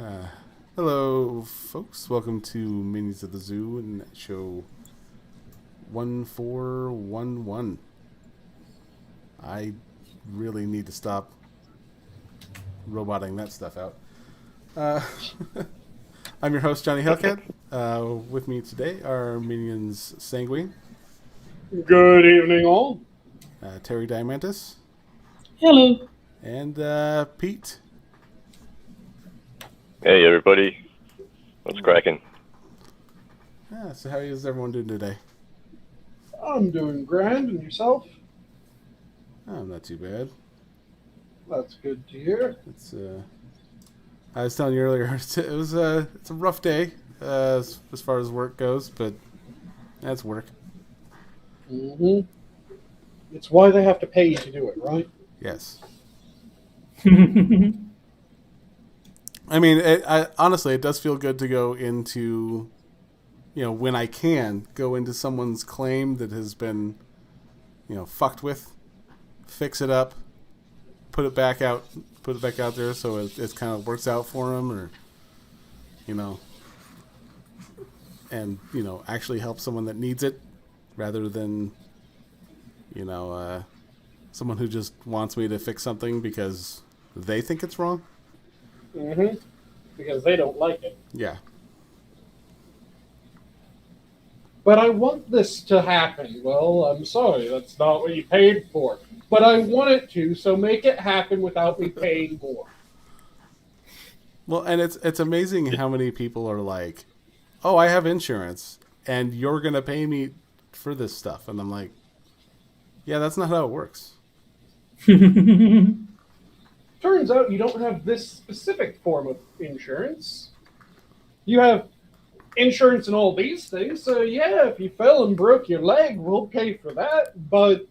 Uh, Hello, folks. Welcome to Minions of the Zoo and show 1411. I really need to stop roboting that stuff out. Uh, I'm your host, JohnnyHellcat. With me today are Minions Sanguine, Good evening, all. Terry Diamantis, Hello. and Pete. Hey everybody, what's cracking? So how is everyone doing today? I'm doing grand, and yourself? I'm not too bad. That's good to hear. It's I was telling you earlier, it's a rough day as far as work goes, but that's work. Mm-hmm. It's why they have to pay you to do it, right? Yes. I mean, honestly, it does feel good to go into, when I can go into someone's claim that has been, fucked with, fix it up, put it back out there so it kind of works out for them, or, and actually help someone that needs it, rather than, someone who just wants me to fix something because they think it's wrong. Mm-hmm. Because they don't like it. Yeah. But I want this to happen. Well, I'm sorry, that's not what you paid for. But I want it to, so make it happen without me paying more. Well, and it's amazing how many people are like, "Oh, I have insurance, and you're gonna pay me for this stuff," and I'm like, "Yeah, that's not how it works." Turns out you don't have this specific form of insurance. You have insurance and all these things, so yeah, if you fell and broke your leg, we'll pay for that, but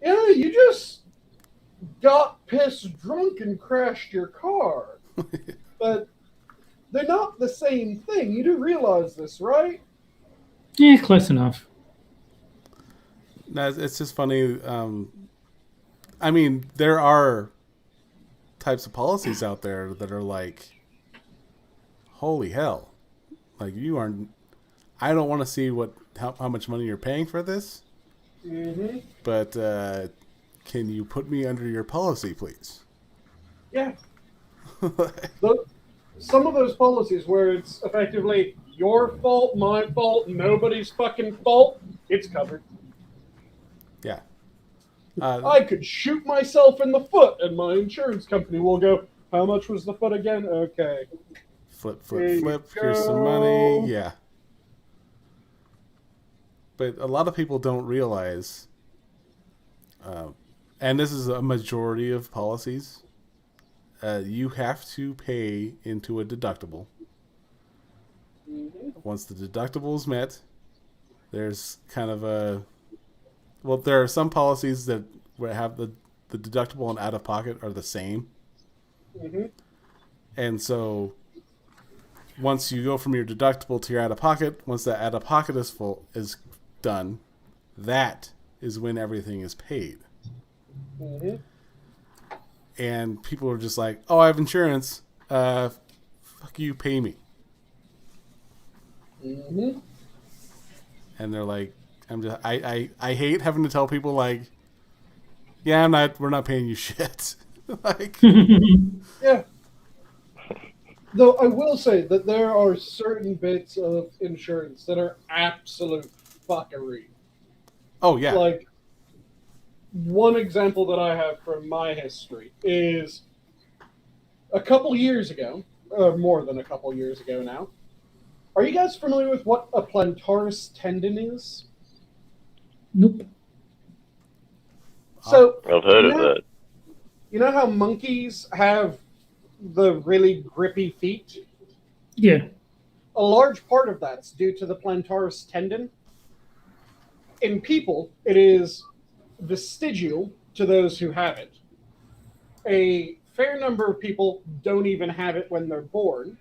yeah, you just got pissed drunk and crashed your car. But they're not the same thing. You do realize this, right? Yeah, close enough. No, it's just funny. I mean, there are types of policies out there that are like, holy hell, like you aren't. I don't want to see how much money you're paying for this. Mm-hmm. But can you put me under your policy, please? Yeah. Some of those policies where it's effectively your fault, my fault, nobody's fucking fault, it's covered. Yeah. I could shoot myself in the foot, and my insurance company will go, how much was the foot again? Okay. Flip. There Here's some money. Yeah. But a lot of people don't realize, and this is a majority of policies, you have to pay into a deductible. Mm-hmm. Once the deductible is met, there's kind of a... Well, there are some policies that have the deductible and out-of-pocket are the same. Mm-hmm. And so once you go from your deductible to your out-of-pocket, once that out-of-pocket is done, that is when everything is paid. Mm-hmm. And people are just like, "Oh, I have insurance. Fuck you, pay me." Mm-hmm. And they're like, I hate having to tell people like, "Yeah, we're not paying you shit." Like, Yeah. Though I will say that there are certain bits of insurance that are absolute fuckery. oh yeah, Like, one example that I have from my history is a couple years ago, more than a couple years ago now. Are you guys familiar with what a plantaris tendon is? Nope. So, I've heard of that. you know how monkeys have the really grippy feet? Yeah. A large part of that's due to the plantaris tendon. In people, it is vestigial to those who have it. A fair number of people don't even have it when they're born.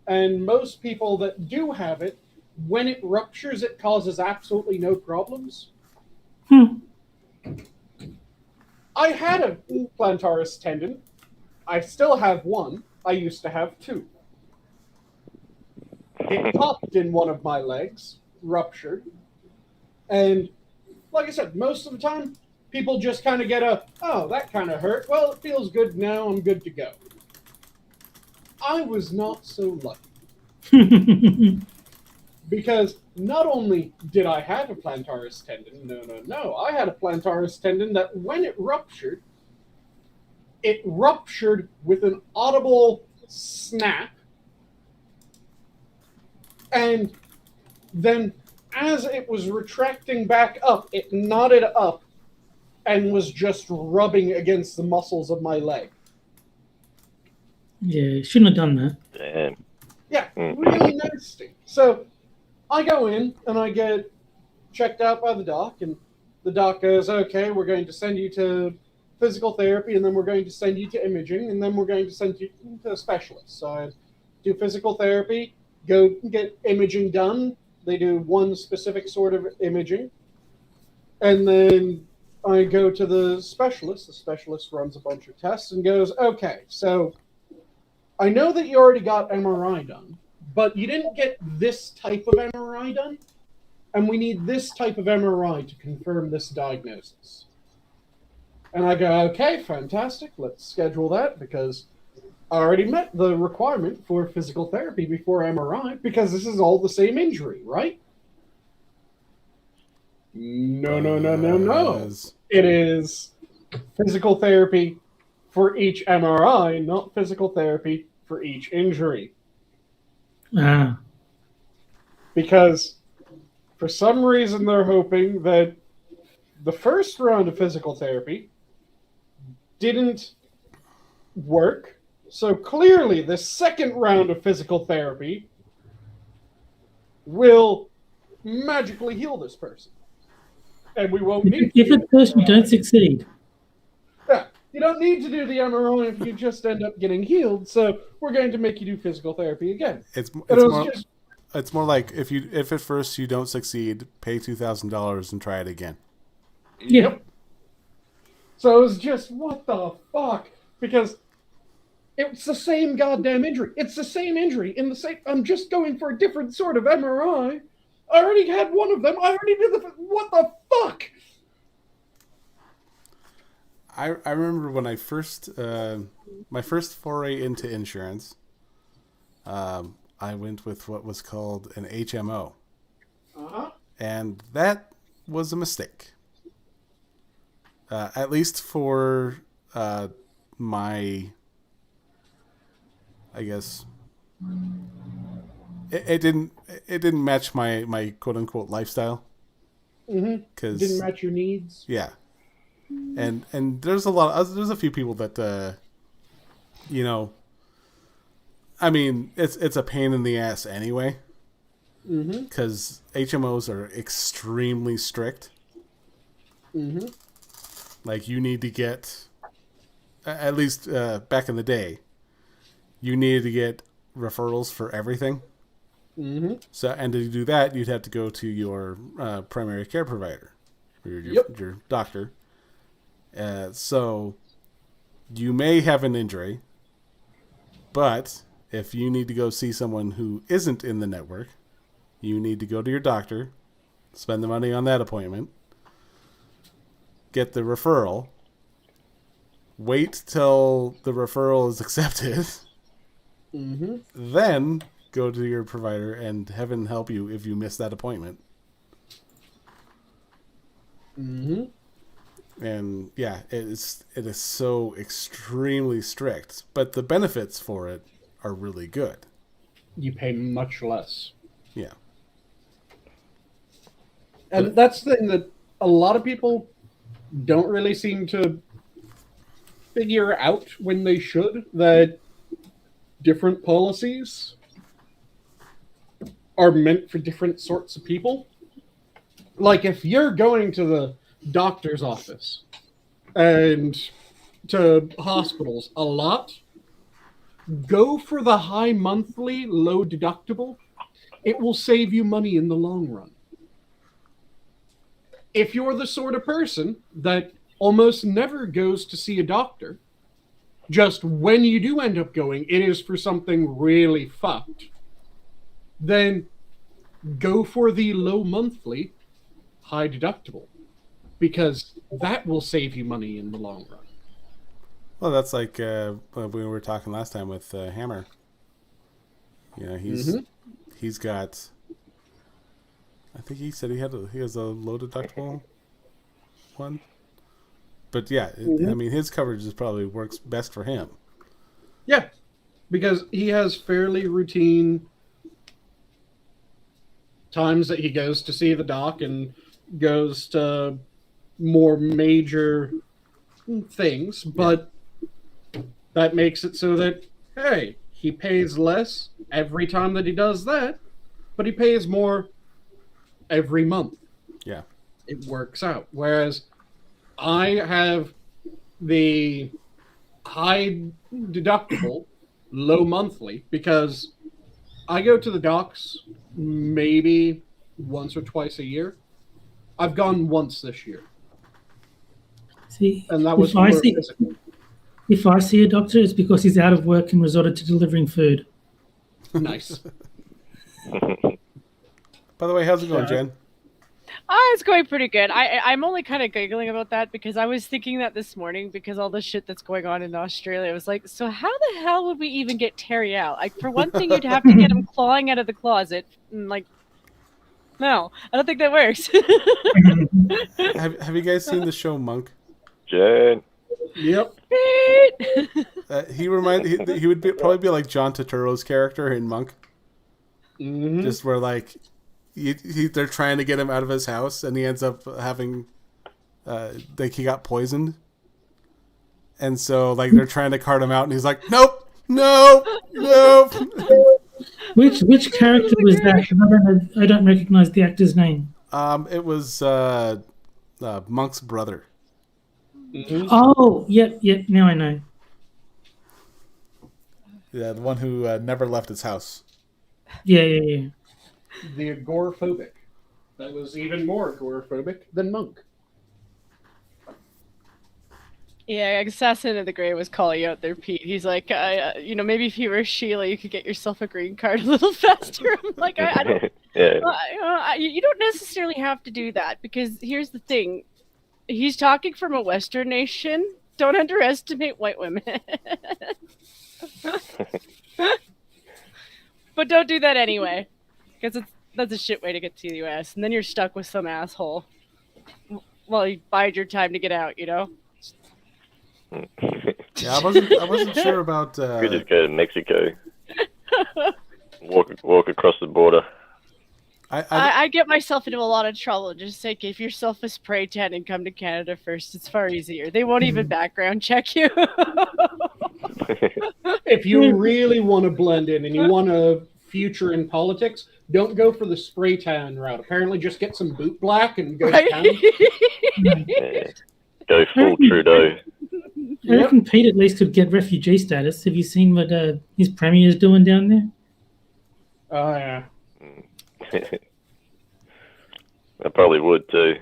And most people that do have it, when it ruptures, it causes absolutely no problems. I had a plantaris tendon. I still have one. I used to have 2. It popped in one of my legs, ruptured, and like I said, most of the time, people just kind of get oh, that kind of hurt. Well, it feels good now, I'm good to go. I was not so lucky. Because not only did I have a plantaris tendon, no, I had a plantaris tendon that when it ruptured with an audible snap, and then as it was retracting back up, it knotted up and was just rubbing against the muscles of my leg. Yeah, shouldn't have done that. Damn. Yeah, really nasty. So I go in and I get checked out by the doc, and the doc goes, okay, we're going to send you to physical therapy, and then we're going to send you to imaging, and then we're going to send you to a specialist. So I do physical therapy, go get imaging done. They do one specific sort of imaging. And then I go to the specialist. The specialist runs a bunch of tests and goes, okay, so I know that you already got MRI done, but you didn't get this type of MRI done, and we need this type of MRI to confirm this diagnosis. And I go, okay, fantastic, let's schedule that, because I already met the requirement for physical therapy before MRI, because this is all the same injury, right? No. It is physical therapy for each MRI, not physical therapy for each injury. Ah. Because for some reason they're hoping that the first round of physical therapy didn't work. So clearly the second round of physical therapy will magically heal this person. And we won't need If at first you don't succeed. Yeah, you don't need to do the MRI if you just end up getting healed, so we're going to make you do physical therapy again. It's more like if at first you don't succeed, pay $2,000 and try it again. Yep. So it was just, what the fuck? Because it's the same goddamn injury. It's the same injury in the same. I'm just going for a different sort of MRI. I already had one of them. I already did what the fuck? I remember when I first my first foray into insurance. I went with what was called an HMO, and that was a mistake. At least for my, I guess, it didn't match my quote unquote lifestyle. Because didn't match your needs. Yeah, and there's a few people that I mean, it's a pain in the ass anyway. Because HMOs are extremely strict. Like, you need to get, at least back in the day, you needed to get referrals for everything. So, and to do that, you'd have to go to your primary care provider, or your doctor. So, you may have an injury, but if you need to go see someone who isn't in the network, you need to go to your doctor, spend the money on that appointment, get the referral, wait till the referral is accepted, then go to your provider, and heaven help you if you miss that appointment. And yeah, it is so extremely strict, but the benefits for it are really good. You pay much less. Yeah. And that's the thing that a lot of people don't really seem to figure out when they should, that different policies are meant for different sorts of people. Like, if you're going to the doctor's office and to hospitals a lot, go for the high monthly, low deductible. It will save you money in the long run. If you're the sort of person that almost never goes to see a doctor, Just when you do end up going, it is for something really fucked. Then go for the low monthly, high deductible, because that will save you money in the long run. Well, that's like when we were talking last time with Hammer. You know, he's got. I think he said he has a low deductible one. But yeah, I mean, his coverage is probably works best for him. Yeah, because he has fairly routine times that he goes to see the doc and goes to more major things, but that makes it so that, hey, he pays less every time that he does that, but he pays more every month. Yeah. It works out. Whereas I have the high deductible, low monthly, because I go to the docs maybe once or twice a year. I've gone once this year. See, And that was if I for see, physical. if I see a doctor, it's because he's out of work and resorted to delivering food. Nice. By the way, how's it going, Jen? It's going pretty good. I'm only kind of giggling about that because I was thinking that this morning because all the shit that's going on in Australia. I was like, so how the hell would we even get Terry out? Like, for one thing, you'd have to get him clawing out of the closet. And, like, no, I don't think that works. Have you guys seen the show Monk? Jen. Yep. He would probably be like John Turturro's character in Monk. Mm-hmm. Just where like they're trying to get him out of his house, and he ends up having like he got poisoned, and so like they're trying to cart him out, and he's like, nope, nope. Which character was that? I don't recognize the actor's name. It was Monk's brother. Mm-hmm. Oh, yep. Now I know. Yeah, the one who never left his house. Yeah. The agoraphobic. That was even more agoraphobic than Monk. Yeah, Assassin of the Grey was calling out there, Pete. He's like, maybe if you were Sheila, you could get yourself a green card a little faster. I'm like, I don't. Yeah. You don't necessarily have to do that because here's the thing: he's talking from a Western nation. Don't underestimate white women. But don't do that anyway, because that's a shit way to get to the U.S. And then you're stuck with some asshole while you bide your time to get out. You know. Yeah, I wasn't sure about. We just go to Mexico. Walk across the border. I get myself into a lot of trouble. Just say, give yourself a spray tan and come to Canada first. It's far easier. They won't even background check you. If you really want to blend in and you want a future in politics, don't go for the spray tan route. Apparently, just get some boot black and go to town. Yeah. Go full Trudeau. I reckon Pete at least could get refugee status. Have you seen what his premier's doing down there? Oh, yeah. I probably would too.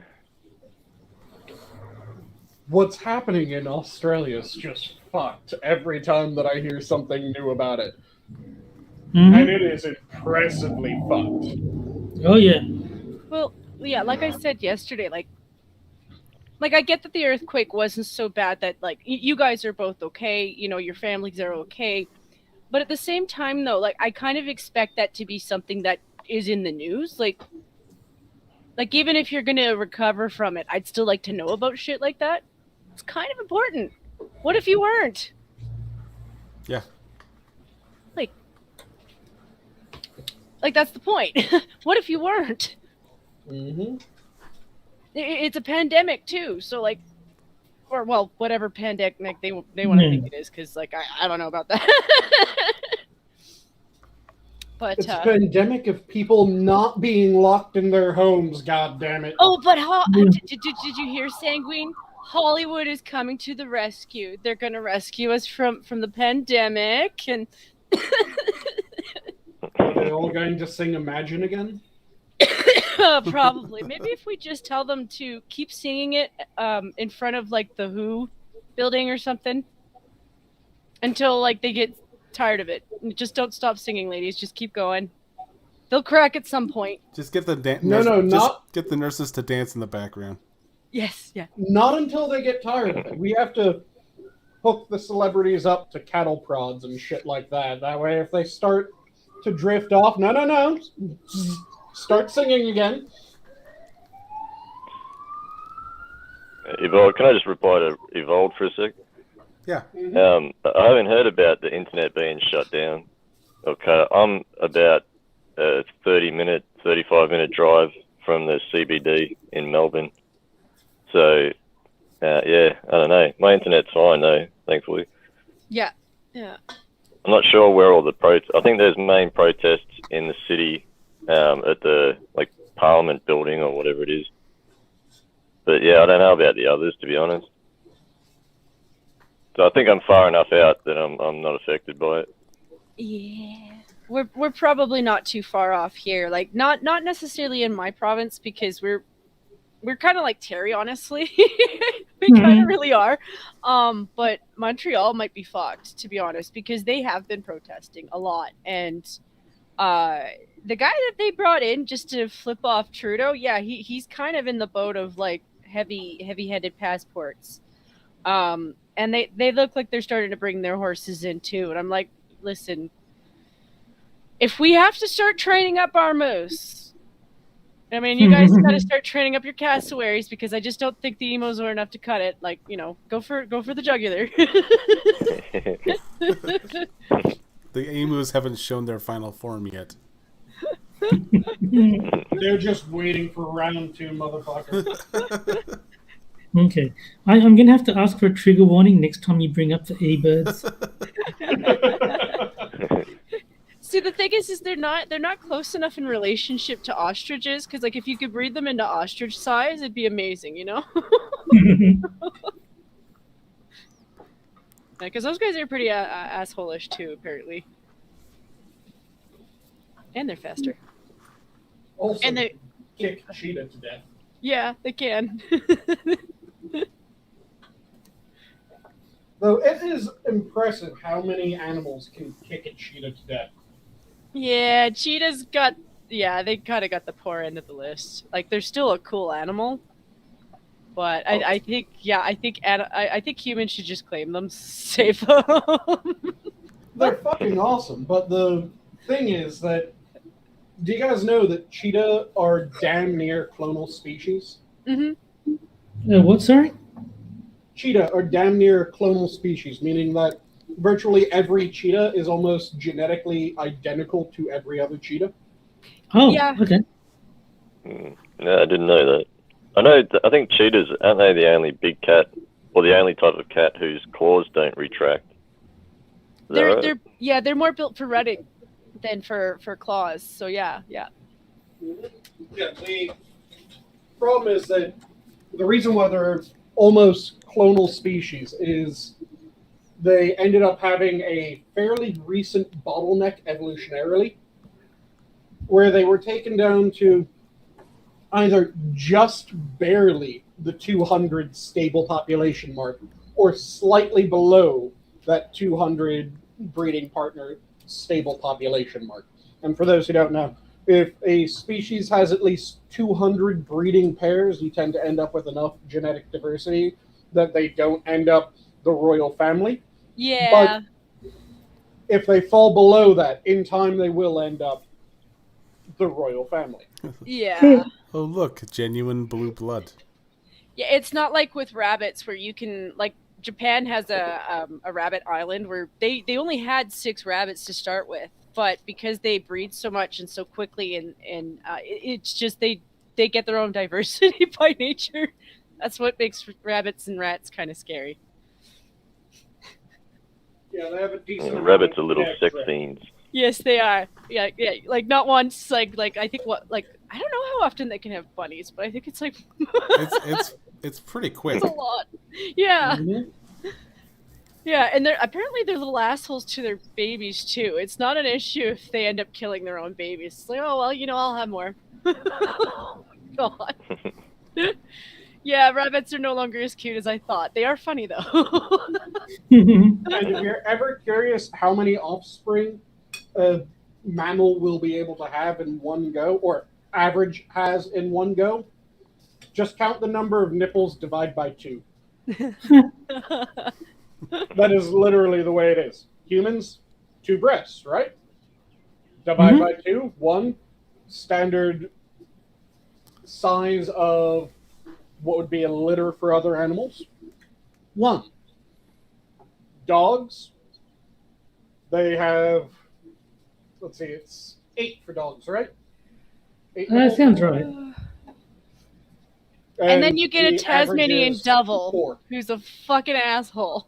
What's happening in Australia is just fucked every time that I hear something new about it. Mm-hmm. And it is impressively fucked. Oh, yeah. Well, yeah, like I said yesterday, like I get that the earthquake wasn't so bad that, like, you guys are both okay, you know, your families are okay. But at the same time, though, like, I kind of expect that to be something that is in the news. Like even if you're going to recover from it, I'd still like to know about shit like that. It's kind of important. What if you weren't? Yeah. Like that's the point. What if you weren't? Mm-hmm. It's a pandemic too, so like, or well, whatever pandemic they want to think it is, because like I don't know about that. But It's a pandemic of people not being locked in their homes. God damn it! Oh, but did you hear, Sanguine? Hollywood is coming to the rescue. They're going to rescue us from the pandemic, and Are they all going to sing Imagine again? probably. Maybe if we just tell them to keep singing it in front of like the Who building or something. until like they get tired of it. Just don't stop singing, ladies. Just keep going. They'll crack at some point. Just get the not get the nurses to dance in the background. Yes, yeah. not until they get tired of it. We have to hook the celebrities up to cattle prods and shit like that. That way, if they start to drift off, no, start singing again. Evolved, can I just reply to Evolved for a sec? Yeah. I haven't heard about the internet being shut down. Okay, I'm about a 35-minute drive from the CBD in Melbourne. So, yeah, I don't know. My internet's fine though, thankfully. Yeah. I'm not sure where all the I think there's main protests in the city at the Parliament building or whatever it is. But yeah, I don't know about the others, to be honest. So I think I'm far enough out that I'm not affected by it. Yeah. We're probably not too far off here. Like not necessarily in my province because we're kind of like Terry, honestly. We kind of really are. But Montreal might be fucked, to be honest, because they have been protesting a lot. And the guy that they brought in just to flip off Trudeau, yeah, he's kind of in the boat of like heavy-headed passports. And they look like they're starting to bring their horses in too. And I'm like, listen, if we have to start training up our moose, I mean, you guys got to start training up your cassowaries because I just don't think the emos are enough to cut it. Like, go for the jugular. The emus haven't shown their final form yet. They're just waiting for round 2, motherfucker. Okay. I'm going to have to ask for a trigger warning next time you bring up the E-birds. See, the thing is they're not close enough in relationship to ostriches, because like if you could breed them into ostrich size, it'd be amazing, Because those guys are pretty asshole-ish too, apparently, and they're faster. Also, And they kick cheetah to death. Yeah, they can. Though it is impressive how many animals can kick a cheetah to death. Yeah, cheetahs they kind of got the poor end of the list. Like, they're still a cool animal, but I think humans should just claim them, save them. They're fucking awesome, but the thing is that, do you guys know that cheetah are damn near clonal species? What, sorry? Cheetah are damn near clonal species, meaning that virtually every cheetah is almost genetically identical to every other cheetah. Oh, Yeah. okay. No, I didn't know that. I think cheetahs, aren't they the only big cat, or the only type of cat whose claws don't retract? Is that right? They're more built for running than for claws. So yeah. Yeah, the problem is that the reason why they're almost clonal species is they ended up having a fairly recent bottleneck evolutionarily, where they were taken down to either just barely the 200 stable population mark or slightly below that 200 breeding partner stable population mark. And for those who don't know, if a species has at least 200 breeding pairs, you tend to end up with enough genetic diversity that they don't end up the royal family. Yeah. But if they fall below that, in time they will end up the royal family. Yeah. Oh, look, genuine blue blood. Yeah, it's not like with rabbits where you can, like, Japan has a rabbit island where they only had 6 rabbits to start with, but because they breed so much and so quickly, and it's just they get their own diversity by nature. That's what makes rabbits and rats kind of scary. Yeah, they have a decent Rabbits are little sex fiends. Yes, they are. Yeah. Like not once. Like I think I don't know how often they can have bunnies, but I think it's like it's pretty quick. it's a lot. Yeah. Mm-hmm. Yeah, and they're little assholes to their babies too. It's not an issue if they end up killing their own babies. It's like, oh well, I'll have more. Oh my God. Yeah, rabbits are no longer as cute as I thought. They are funny though. And if you're ever curious how many offspring a mammal will be able to have in one go, or average has in one go, just count the number of nipples, divide by 2. That is literally the way it is. Humans, 2 breasts, right? Divide by 2, 1 standard size of what would be a litter for other animals. 1. Dogs, they have, let's see, it's 8 for dogs, right? 8 That sounds right. And then you get a the Tasmanian average is devil 4. who's a fucking asshole.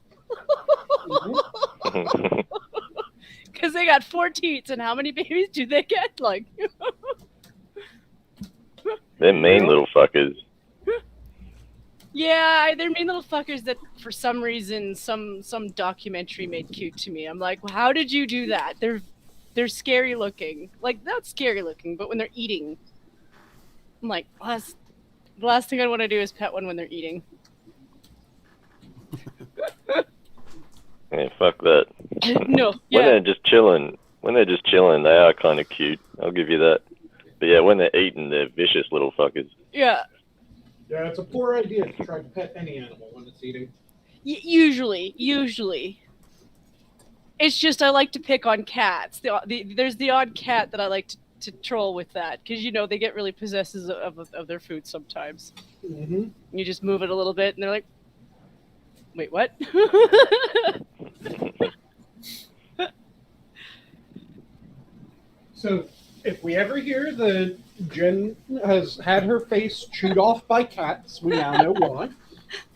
Because they got 4 teats, and how many babies do they get? Like, They're mean little fuckers. yeah, they're mean little fuckers that, for some reason, some documentary made cute to me. I'm like, well, how did you do that? They're scary looking, like not scary looking, but when they're eating, I'm like, the last thing I want to do is pet one when they're eating. Yeah, fuck that. No, When yeah. they're just chilling, they are kind of cute. I'll give you that. But yeah, when they're eating, they're vicious little fuckers. Yeah. Yeah, it's a poor idea to try to pet any animal when it's eating. Usually. It's just I like to pick on cats. There's the odd cat that I like to troll with that, because they get really possessive of their food sometimes. Mm-hmm. You just move it a little bit, and they're like, "Wait, what?" So, if we ever hear that Jen has had her face chewed off by cats, we now know why.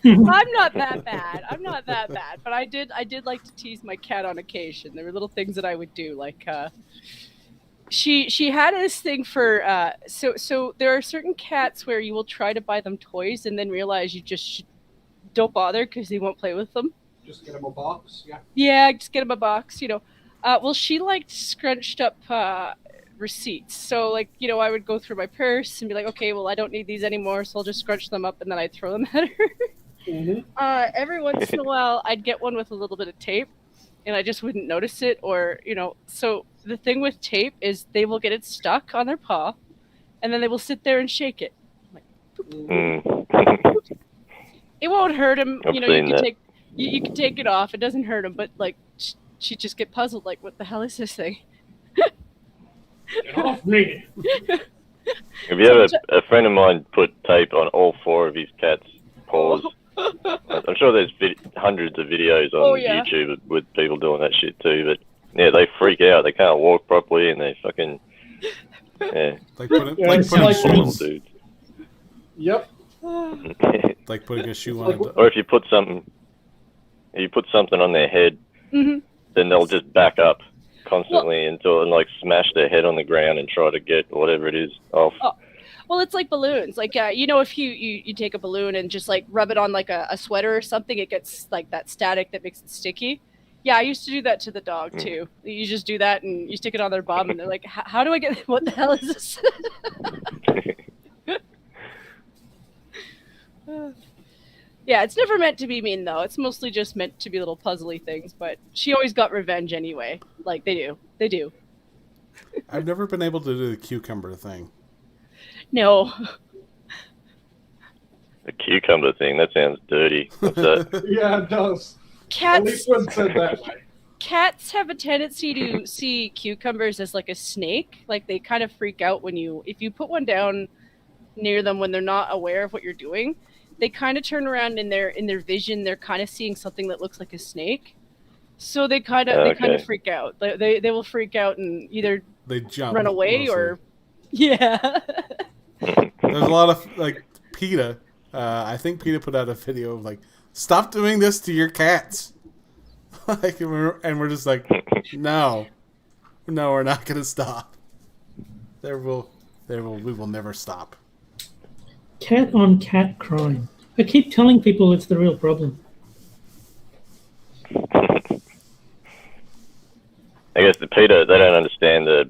I'm not that bad. But I did like to tease my cat on occasion. There were little things that I would do, like she had this thing for so there are certain cats where you will try to buy them toys and then realize you just don't bother because they won't play with them. Just get them a box, yeah. Yeah, just get them a box, Well, she liked scrunched up receipts. So, I would go through my purse and be like, okay, well, I don't need these anymore, so I'll just scrunch them up, and then I'd throw them at her. Mm-hmm. Every once in a while, I'd get one with a little bit of tape, and I just wouldn't notice it, or, so the thing with tape is they will get it stuck on their paw, and then they will sit there and shake it. It won't hurt them. I've seen that. You can take it off. It doesn't hurt them, but, she just get puzzled, like, what the hell is this thing? Get off me! Have you ever, a friend of mine put tape on all 4 of his cat's paws. I'm sure there's hundreds of videos on YouTube with people doing that shit too, but yeah, they freak out. They can't walk properly, and they fucking Like putting little dudes. Yep. like putting a shoe on. Or if you put something on their head, Mm-hmm. then they'll just back up constantly until and smash their head on the ground and try to get whatever it is off. Oh. Well, it's like balloons. If you take a balloon and just rub it on a sweater or something, it gets that static that makes it sticky. Yeah, I used to do that to the dog too. You just do that and you stick it on their bum, and they're like, "How do I get? What the hell is this?" Yeah, it's never meant to be mean though. It's mostly just meant to be little puzzly things. But she always got revenge anyway. They do. I've never been able to do the cucumber thing. No. The cucumber thing, that sounds dirty. What's that? Yeah, it does. At least one said that way. Cats have a tendency to see cucumbers as like a snake. They kind of freak out if you put one down near them when they're not aware of what you're doing. They kind of turn around in their vision. They're kind of seeing something that looks like a snake. So they kind of freak out. They will freak out and either they jump, run away, mostly. or yeah. There's a lot of PETA. I think PETA put out a video of stop doing this to your cats. And we're just like, no, we're not gonna stop. We will never stop. Cat on cat crime. I keep telling people it's the real problem. I guess the PETA, they don't understand the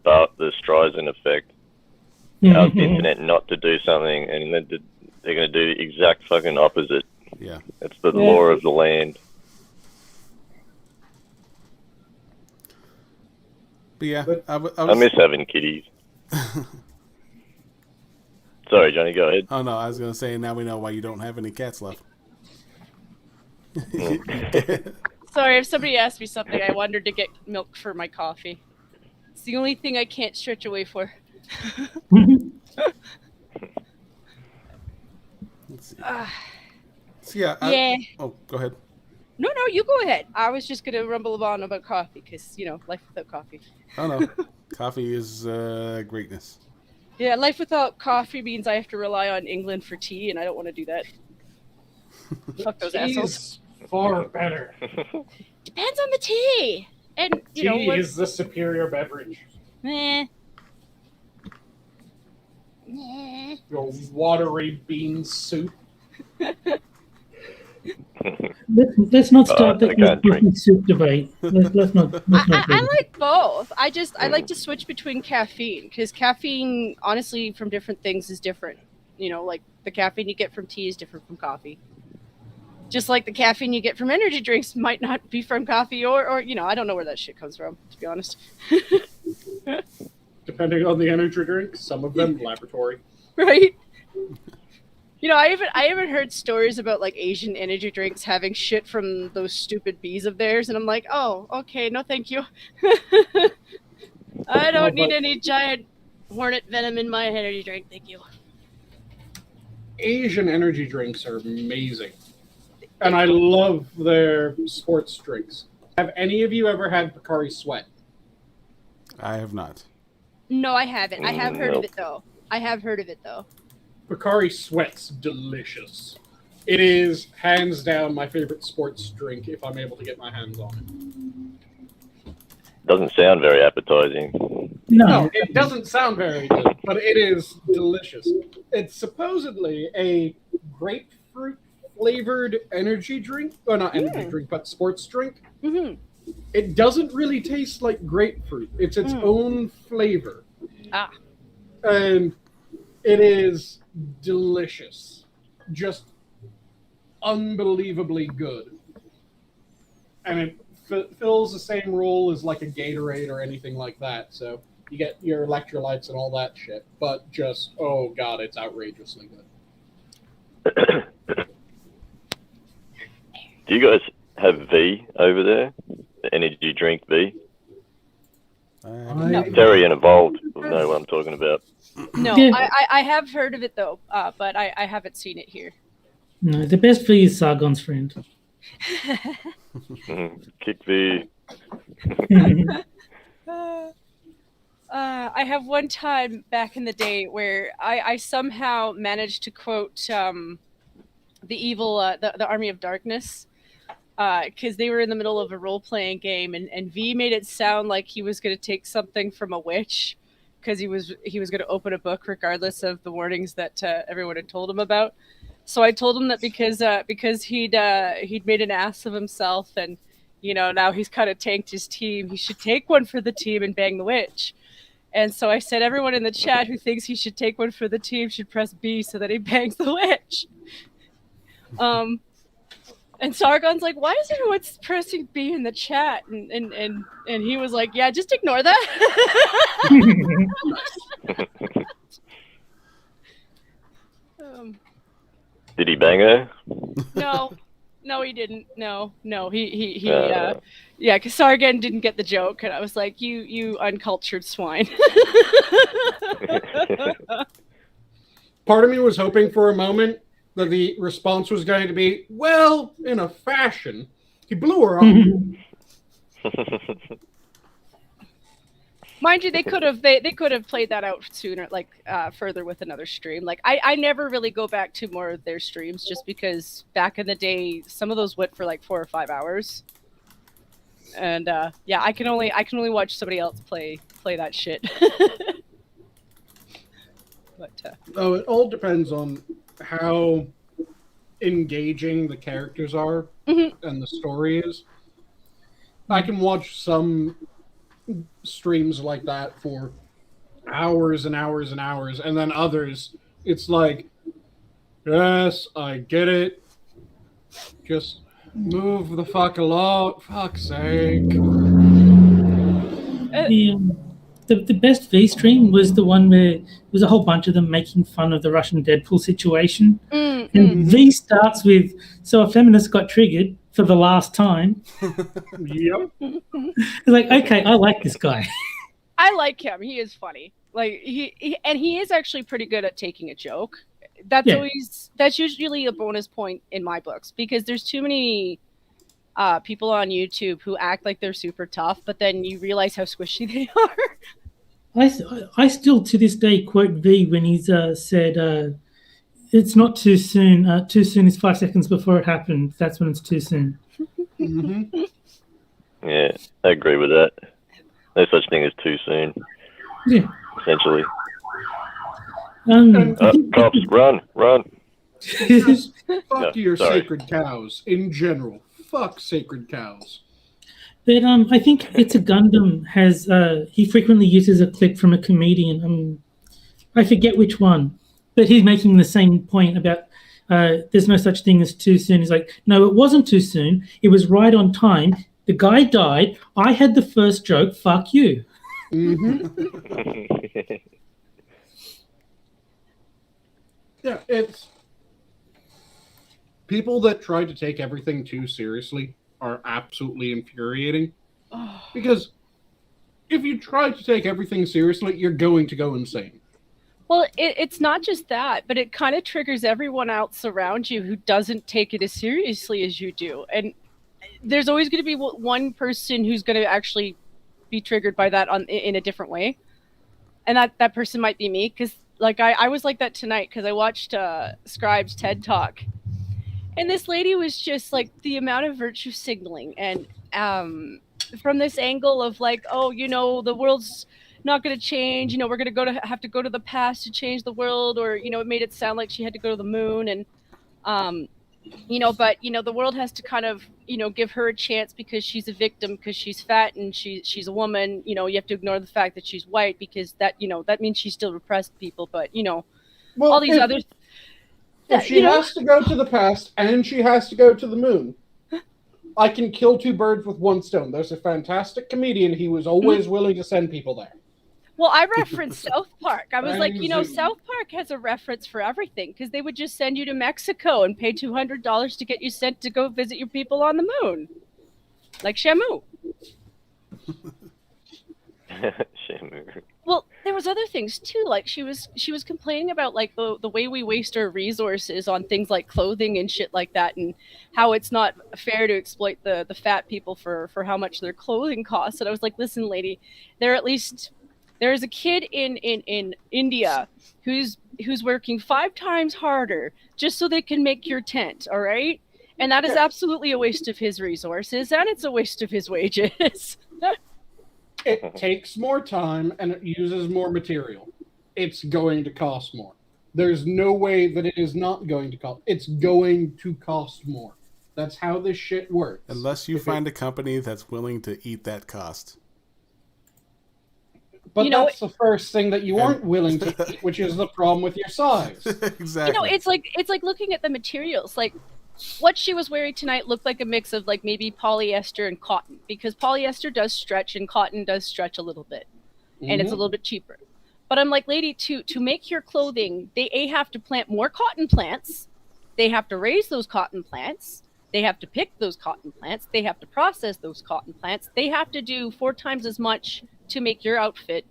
Streisand effect. Out the internet not to do something, and then they're going to do the exact fucking opposite. Yeah. It's the law of the land. But yeah, I miss having kitties. Sorry, Johnny, go ahead. Oh no, I was gonna say now we know why you don't have any cats left. Sorry, if somebody asked me something, I wanted to get milk for my coffee. It's the only thing I can't stretch away for. Let's see. So yeah. Yeah. Oh, go ahead. No, you go ahead. I was just gonna rumble on about coffee because life without coffee. Oh no, coffee is greatness. Yeah, life without coffee means I have to rely on England for tea, and I don't want to do that. Fuck those assholes. Far better. Depends on the tea, and Tea is the superior beverage. Your watery bean soup. Let's not start I can't drink. the soup debate. Let's not. I like both. I like to switch between caffeine because caffeine, honestly, from different things is different. Like the caffeine you get from tea is different from coffee. Just like the caffeine you get from energy drinks might not be from coffee or I don't know where that shit comes from, to be honest. Depending on the energy drink, some of them laboratory. Right? I even heard stories about like Asian energy drinks having shit from those stupid bees of theirs, and I'm like, oh, okay, no, thank you. I don't need any giant hornet venom in my energy drink, thank you. Asian energy drinks are amazing, and I love their sports drinks. Have any of you ever had Pocari Sweat? I have not. No, I haven't. I have heard Nope. of it though. I have heard of it though. Pocari Sweat's delicious. It is hands down my favorite sports drink if I'm able to get my hands on it. Doesn't sound very appetizing. No, it doesn't sound very good, but it is delicious. It's supposedly a grapefruit flavored energy drink. Well, not energy drink, but sports drink. Mm-hmm. It doesn't really taste like grapefruit. It's its own flavor. Ah. And it is delicious. Just unbelievably good. And it fills the same role as like a Gatorade or anything like that. So you get your electrolytes and all that shit. But just, oh god, it's outrageously good. Do you guys have V over there? The energy drink V? No. Terry and Evolved will know what I'm talking about. No, Yeah. I have heard of it though, but I haven't seen it here. No, the best V is Sargon's friend. Kick V. I have one time back in the day where I somehow managed to quote the evil, the Army of Darkness, because they were in the middle of a role-playing game, and V made it sound like he was going to take something from a witch, because he was going to open a book regardless of the warnings that everyone had told him about. So I told him that because he'd made an ass of himself, and now he's kind of tanked his team, he should take one for the team and bang the witch. And so I said everyone in the chat who thinks he should take one for the team should press B so that he bangs the witch. And Sargon's like, why is everyone pressing B in the chat? And he was like, yeah, just ignore that. Did he bang her? No, he didn't. No, he yeah, because Sargon didn't get the joke, and I was like, you uncultured swine. Part of me was hoping for a moment that the response was going to be, well, in a fashion, he blew her up. Mind you, they could have played that out sooner, like further with another stream. Like I never really go back to more of their streams just because back in the day, some of those went for like 4 or 5 hours. And yeah, I can only watch somebody else play that shit. But Oh, it all depends on how engaging the characters are and the story is. I can watch some streams like that for hours and hours and hours, and then others, it's like Yes, I get it. Just move the fuck along. Fuck's sake. The best V stream was the one where there was a whole bunch of them making fun of the Russian Deadpool situation. And V starts with, so a feminist got triggered for the last time. Yep. It's like, okay, I like this guy. I like him. He is funny. Like he is actually pretty good at taking a joke. That's usually a bonus point in my books, because there's too many people on YouTube who act like they're super tough, but then you realize how squishy they are. I still to this day quote V when he's said, "It's not too soon. Too soon is 5 seconds before it happened. That's when it's too soon." Yeah, I agree with that. No such thing as too soon. Yeah. Essentially. Cops, run. Fuck your sacred cows in general. Fuck sacred cows. But I think It's a Gundam has he frequently uses a clip from a comedian. I forget which one, but he's making the same point about there's no such thing as too soon. He's like, no, it wasn't too soon. It was right on time. The guy died. I had the first joke. Fuck you. Yeah, it's people that try to take everything too seriously are absolutely infuriating. Because if you try to take everything seriously, you're going to go insane. Well, it's not just that, but it kind of triggers everyone else around you who doesn't take it as seriously as you do. And there's always going to be one person who's going to actually be triggered by that in a different way. And that person might be me, because like I was like that tonight because I watched Scribe's TED Talk. And this lady was just like the amount of virtue signaling, and from this angle of like, oh, the world's not going to change. We're going to have to go to the past to change the world, or it made it sound like she had to go to the moon, and but the world has to kind of give her a chance because she's a victim, because she's fat and she's a woman. You have to ignore the fact that she's white, because that that means she still repressed people. But well, all these others. If she has to go to the past and she has to go to the moon, I can kill two birds with one stone. There's a fantastic comedian. He was always willing to send people there. Well, I referenced South Park. I was like, South Park has a reference for everything, because they would just send you to Mexico and pay $200 to get you sent to go visit your people on the moon. Like Shamu. Shamu. Well, there was other things too. Like she was complaining about like the way we waste our resources on things like clothing and shit like that, and how it's not fair to exploit the fat people for how much their clothing costs. And I was like, listen, lady, there's a kid in India who's working 5 times harder just so they can make your tent, all right? And that is absolutely a waste of his resources, and it's a waste of his wages. It takes more time and it uses more material. It's going to cost more. There's no way that it is not going to cost. It's going to cost more. That's how this shit works. Unless you find a company that's willing to eat that cost. But that's the first thing that you aren't willing to eat, which is the problem with your size. Exactly. It's like looking at the materials. Like what she was wearing tonight looked like a mix of like maybe polyester and cotton, because polyester does stretch and cotton does stretch a little bit, and it's a little bit cheaper. But I'm like, lady, to make your clothing, they have to plant more cotton plants, they have to raise those cotton plants, they have to pick those cotton plants, they have to process those cotton plants, they have to do 4 times as much to make your outfit,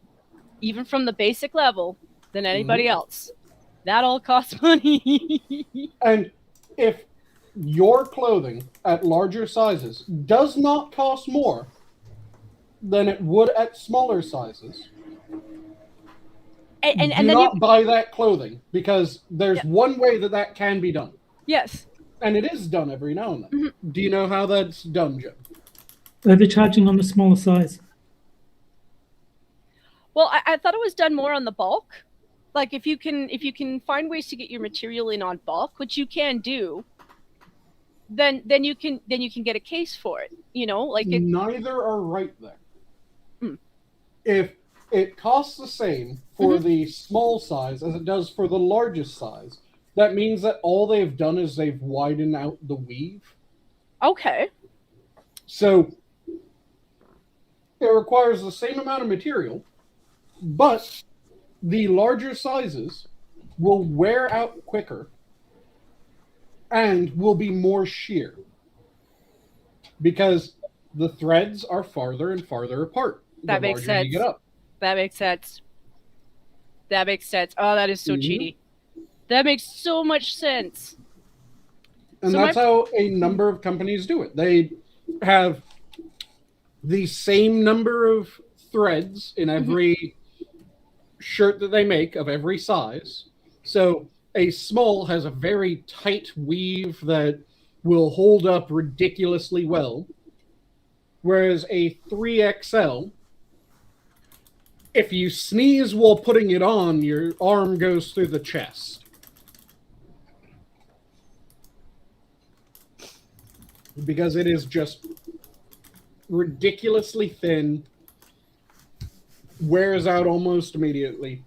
even from the basic level, than anybody else. That all costs money. And if your clothing at larger sizes does not cost more than it would at smaller sizes, and do then not buy that clothing, because there's one way that can be done. Yes. And it is done every now and then. Do you know how that's done, Joe? Overcharging on the smaller size. Well, I thought it was done more on the bulk. Like if you can find ways to get your material in on bulk, which you can do, then you can get a case for it. Neither are right there. If it costs the same for the small size as it does for the largest size, that means that all they've done is they've widened out the weave. Okay. So it requires the same amount of material, but the larger sizes will wear out quicker and will be more sheer because the threads are farther and farther apart. That makes sense. You get up. That makes sense. That makes sense. Oh, that is so cheaty. That makes so much sense. And that's how a number of companies do it. They have the same number of threads in every shirt that they make of every size. So a small has a very tight weave that will hold up ridiculously well, whereas a 3XL, if you sneeze while putting it on, your arm goes through the chest. Because it is just ridiculously thin, wears out almost immediately.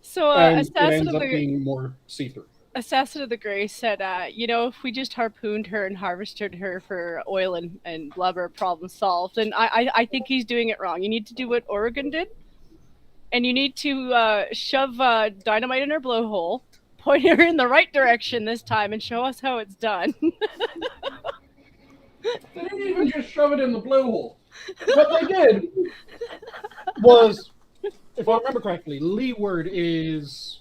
So and it ends up being more see-through. Assassin of the Grey said, if we just harpooned her and harvested her for oil and blubber, problem solved. And I think he's doing it wrong. You need to do what Oregon did, and you need to shove dynamite in her blowhole, point her in the right direction this time, and show us how it's done. They didn't even just shove it in the blowhole. What they did was, if I remember correctly, leeward is...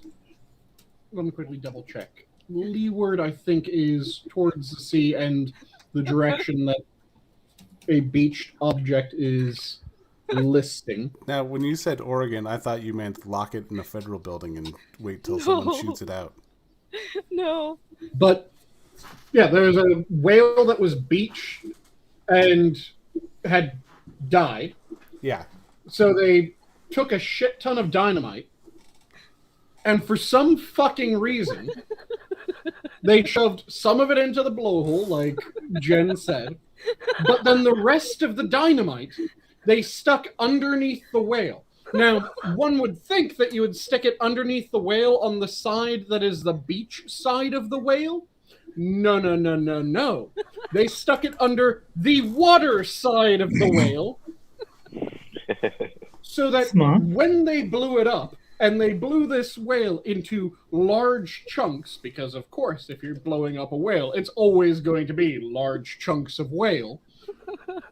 Let me quickly double check. Leeward, I think, is towards the sea and the direction that a beached object is listing. Now, when you said Oregon, I thought you meant lock it in a federal building and wait till someone shoots it out. No. But, yeah, there was a whale that was beached and had died. Yeah. So they took a shit ton of dynamite, and for some fucking reason, they shoved some of it into the blowhole, like Jen said, but then the rest of the dynamite, they stuck underneath the whale. Now, one would think that you would stick it underneath the whale on the side that is the beach side of the whale. No, no, no, no, no. They stuck it under the water side of the whale so that when they blew it up, and they blew this whale into large chunks, because, of course, if you're blowing up a whale, it's always going to be large chunks of whale.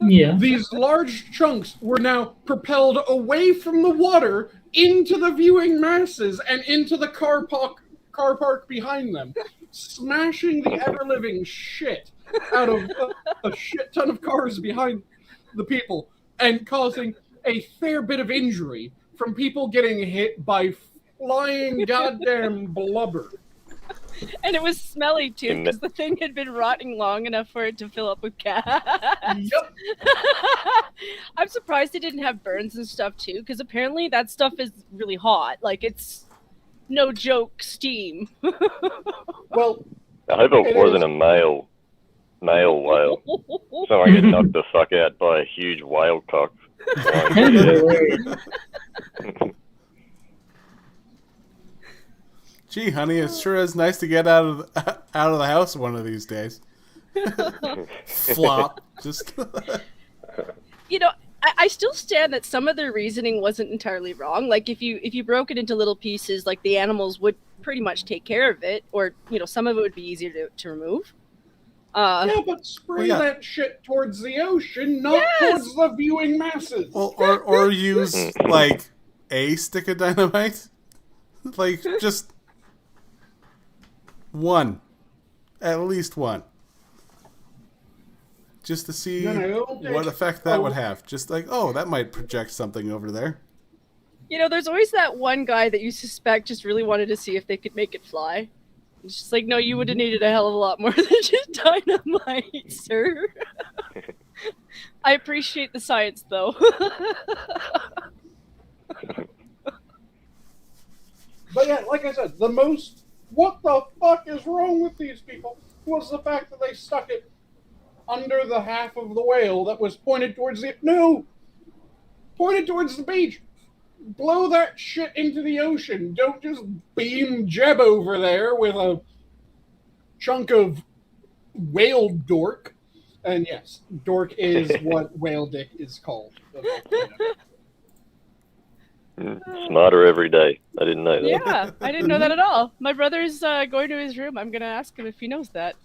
Yeah. These large chunks were now propelled away from the water into the viewing masses and into the car park behind them, smashing the ever-living shit out of a shit ton of cars behind the people and causing a fair bit of injury from people getting hit by flying goddamn blubber. And it was smelly, too, because the thing had been rotting long enough for it to fill up with gas. Yep. I'm surprised it didn't have burns and stuff, too, because apparently that stuff is really hot. Like, it's no joke steam. Well, I hope it wasn't a male whale. Someone get knocked the fuck out by a huge whale cock. Gee, honey, it sure is nice to get out of the house one of these days. Flop. Just. I still stand that some of their reasoning wasn't entirely wrong. Like if you broke it into little pieces, like the animals would pretty much take care of it, or some of it would be easier to remove. Yeah, but spray that shit towards the ocean, not towards the viewing masses. Well, or use like a stick of dynamite, like just one, at least one, just to see what effect that would have. Just like, oh, that might project something over there. There's always that one guy that you suspect just really wanted to see if they could make it fly. It's just like, no, you would have needed a hell of a lot more than just dynamite, sir. I appreciate the science, though. But yeah, like I said, what the fuck is wrong with these people was the fact that they stuck it under the half of the whale that was pointed towards pointed towards the beach. blow that shit into the ocean. Don't just beam Jeb over there with a chunk of whale dork. And yes, dork is what whale dick is called. Smarter every day. I didn't know that. Yeah, I didn't know that at all. My brother's going to his room. I'm going to ask him if he knows that.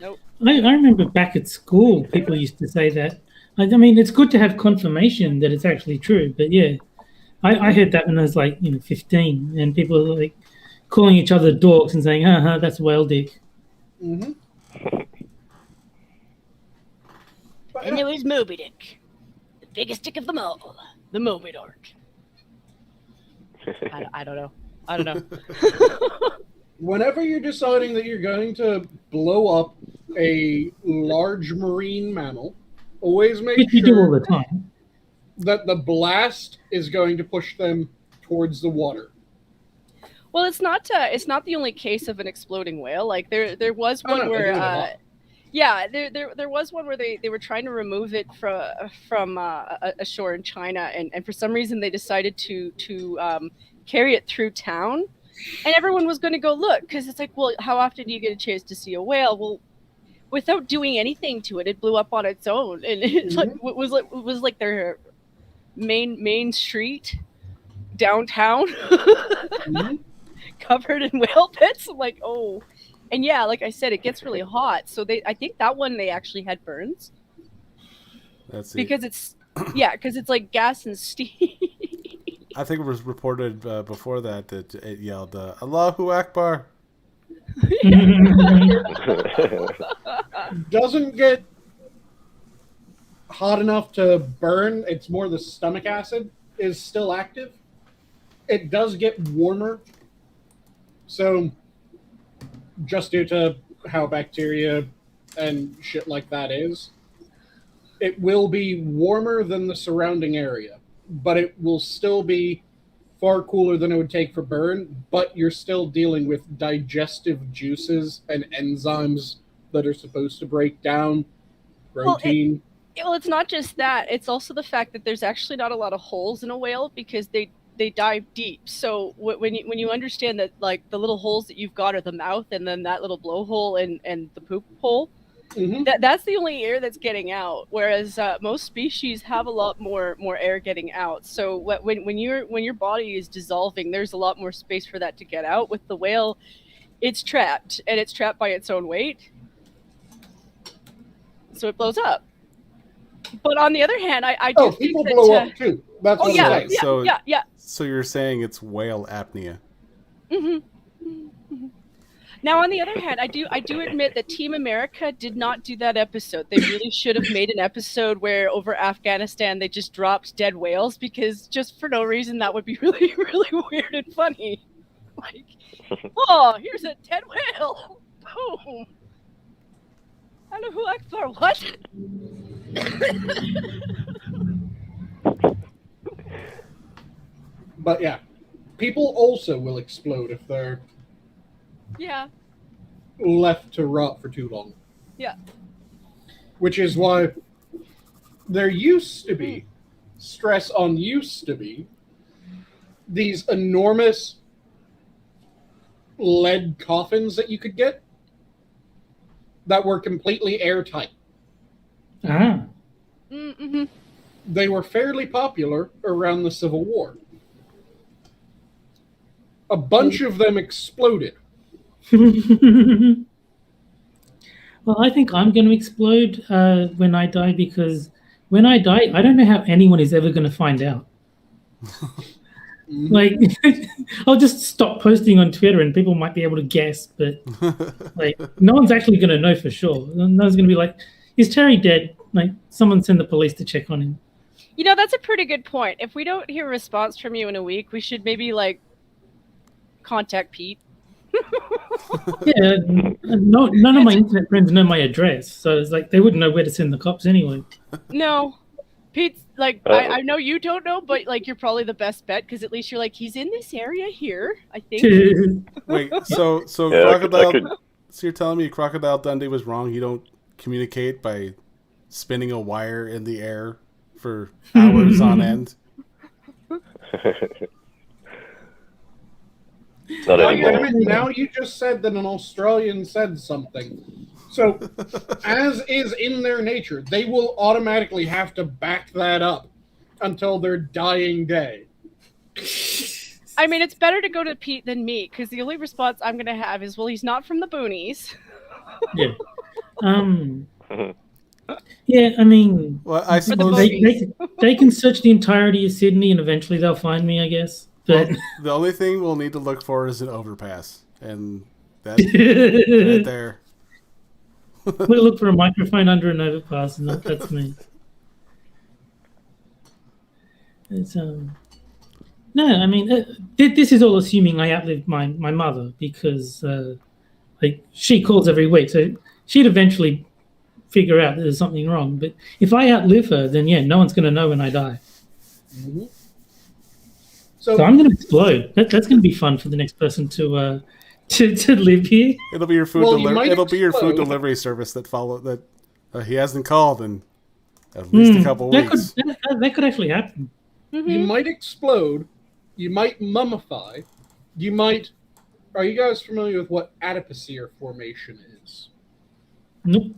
Nope. I remember back at school, people used to say that. I mean, it's good to have confirmation that it's actually true, but yeah, I heard that when I was like, 15, and people were like calling each other dorks and saying, that's whale dick. Mm-hmm. And there was Moby Dick, the biggest dick of them all, the Moby Dork. I don't know. I don't know. Whenever you're deciding that you're going to blow up a large marine mammal, always make Which we do all sure the time. that the blast is going to push them towards the water. Well, it's not the only case of an exploding whale. Like there was one where there was one where they were trying to remove it from a shore in China, and for some reason they decided to carry it through town, and everyone was going to go look, because it's like, well, how often do you get a chance to see a whale? Well, without doing anything to it, it blew up on its own, and it's like it was like their main street downtown. Covered in whale pits. I'm like, oh. And yeah, like I said, it gets really hot. So I think that one they actually had burns. That's because it's like gas and steam. I think it was reported before that it yelled, Allahu Akbar. Doesn't get hot enough to burn. It's more the stomach acid is still active. It does get warmer. So, just due to how bacteria and shit like that is, it will be warmer than the surrounding area, but it will still be far cooler than it would take for burn, but you're still dealing with digestive juices and enzymes that are supposed to break down protein. Well, it's not just that. It's also the fact that there's actually not a lot of holes in a whale because they dive deep. So when you understand that, like, the little holes that you've got are the mouth and then that little blowhole and the poop hole, that's the only air that's getting out. Whereas most species have a lot more air getting out. So when your body is dissolving, there's a lot more space for that to get out. With the whale, it's trapped, and it's trapped by its own weight, so it blows up. But on the other hand, I do think people that, blow up too. That's what I'm saying. So you're saying it's whale apnea. Now, on the other hand, I do admit that Team America did not do that episode. They really should have made an episode where over Afghanistan they just dropped dead whales, because just for no reason that would be really, really weird and funny. Like, oh, here's a dead whale. Boom. Allahu Akbar, what? But yeah, people also will explode if they're left to rot for too long. Yeah. Which is why there used to be, stress on used to be, these enormous lead coffins that you could get that were completely airtight. They were fairly popular around the Civil War. A bunch of them exploded. Well, I think I'm going to explode when I die, because when I die, I don't know how anyone is ever going to find out. Like, I'll just stop posting on Twitter and people might be able to guess, but like, no one's actually going to know for sure. No one's going to be like, is Terry dead? Like, someone send the police to check on him. You know, that's a pretty good point. If we don't hear a response from you in a week, we should maybe, like, contact Pete. Yeah, none of my internet friends know my address, so it's like they wouldn't know where to send the cops anyway. No. Pete's like, I know you don't know, but like, you're probably the best bet, because at least you're like, he's in this area here, I think. Wait, so Crocodile, so you're telling me Crocodile Dundee was wrong? You don't communicate by spinning a wire in the air for hours on end? Not anymore. Damn it, now you just said that an Australian said something. So, as is in their nature, they will automatically have to back that up until their dying day. I mean, it's better to go to Pete than me, because the only response I'm going to have is, well, he's not from the boonies. Yeah. Yeah, I mean, Well, I suppose they can search the entirety of Sydney and eventually they'll find me, I guess. But the only thing we'll need to look for is an overpass, and that's right there. we'll look for a microphone under an overpass, and that's me. It's no, I mean, this is all assuming I outlived my mother, because like she calls every week, so she'd eventually figure out that there's something wrong. But if I outlive her, then yeah, no one's going to know when I die. Mm-hmm. So I'm going to explode. That's going to be fun for the next person to live here. It'll be your food. It'll be your food delivery service that he hasn't called in at least a couple weeks. That could actually happen. Mm-hmm. You might explode. You might mummify. You might. Are you guys familiar with what adipocere formation is? Nope.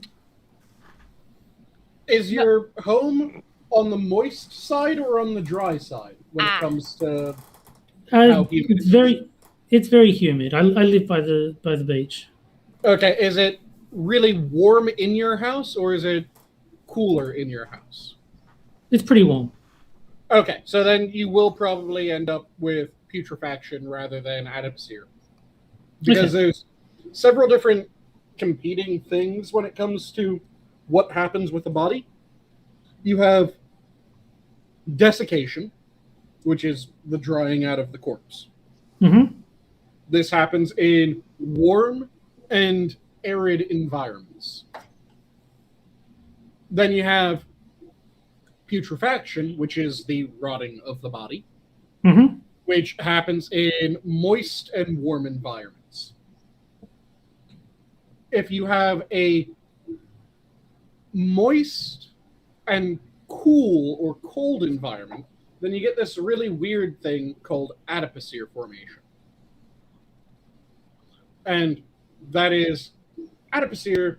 Is your home on the moist side or on the dry side when it comes to how humid it's very humid. I live by the beach. Okay, is it really warm in your house or is it cooler in your house? It's pretty warm. Okay, so then you will probably end up with putrefaction rather than adipocere. Because there's several different competing things when it comes to what happens with the body. You have desiccation, which is the drying out of the corpse. Mm-hmm. This happens in warm and arid environments. Then you have putrefaction, which is the rotting of the body, which happens in moist and warm environments. If you have a moist and cool or cold environment, then you get this really weird thing called adipocere formation. And that is, adipocere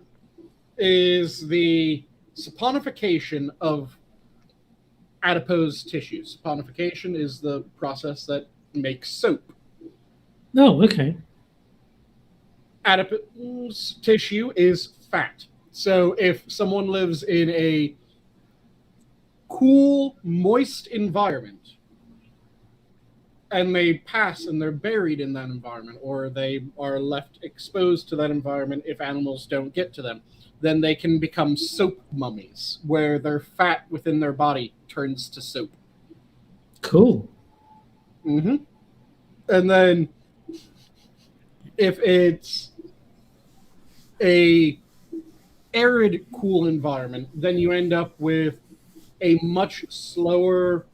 is the saponification of adipose tissues. Saponification is the process that makes soap. Oh, okay. Adipose tissue is fat. So if someone lives in a cool, moist environment, and they pass and they're buried in that environment, or they are left exposed to that environment if animals don't get to them, then they can become soap mummies, where their fat within their body turns to soap. Cool. Mm-hmm. And then if it's a arid, cool environment, then you end up with a much slower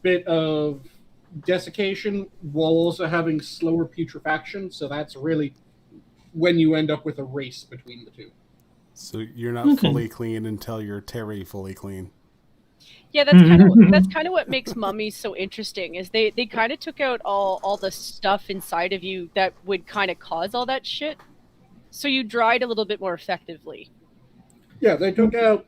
bit of desiccation while also having slower putrefaction. So that's really when you end up with a race between the two. So you're not fully clean until you're Terry fully clean. Yeah, that's kind of what makes mummies so interesting. Is they kind of took out all the stuff inside of you that would kind of cause all that shit, so you dried a little bit more effectively. Yeah, they took out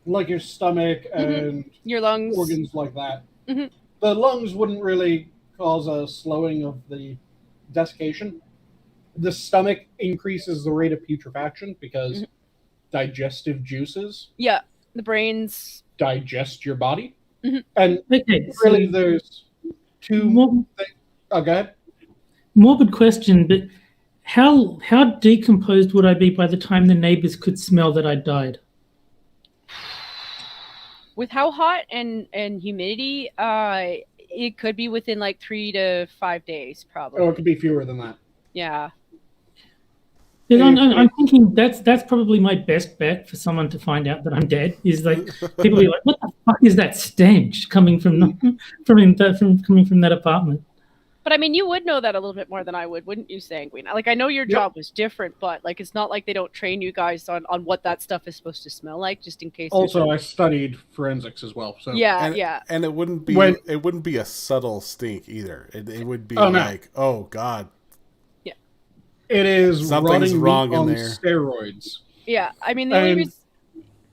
like your stomach and your lungs, organs like that. Mm-hmm. The lungs wouldn't really cause a slowing of the desiccation. The stomach increases the rate of putrefaction because digestive juices the brains digest your body. And really there's two things. Oh, go ahead. Morbid question, but how decomposed would I be by the time the neighbors could smell that I died? With how hot and humidity, it could be within like 3 to 5 days, probably. Oh, it could be fewer than that. Yeah. I'm thinking that's probably my best bet for someone to find out that I'm dead. Is like people be like, "What the fuck is that stench coming from coming from that apartment?" But I mean, you would know that a little bit more than I would, wouldn't you, Sanguine? Like, I know your job was different, but like, it's not like they don't train you guys on what that stuff is supposed to smell like, just in case. Also, I studied forensics as well, so yeah, and it wouldn't be a subtle stink either. It would be like, oh god, yeah, it is something's wrong in there. Steroids. Yeah, I mean, the only reason...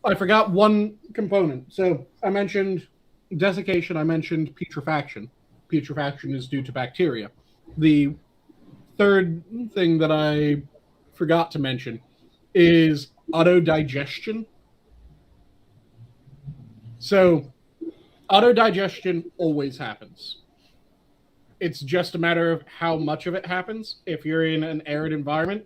I forgot one component. So I mentioned desiccation. I mentioned putrefaction. Putrefaction is due to bacteria. The third thing that I forgot to mention is autodigestion. So autodigestion always happens. It's just a matter of how much of it happens. If you're in an arid environment,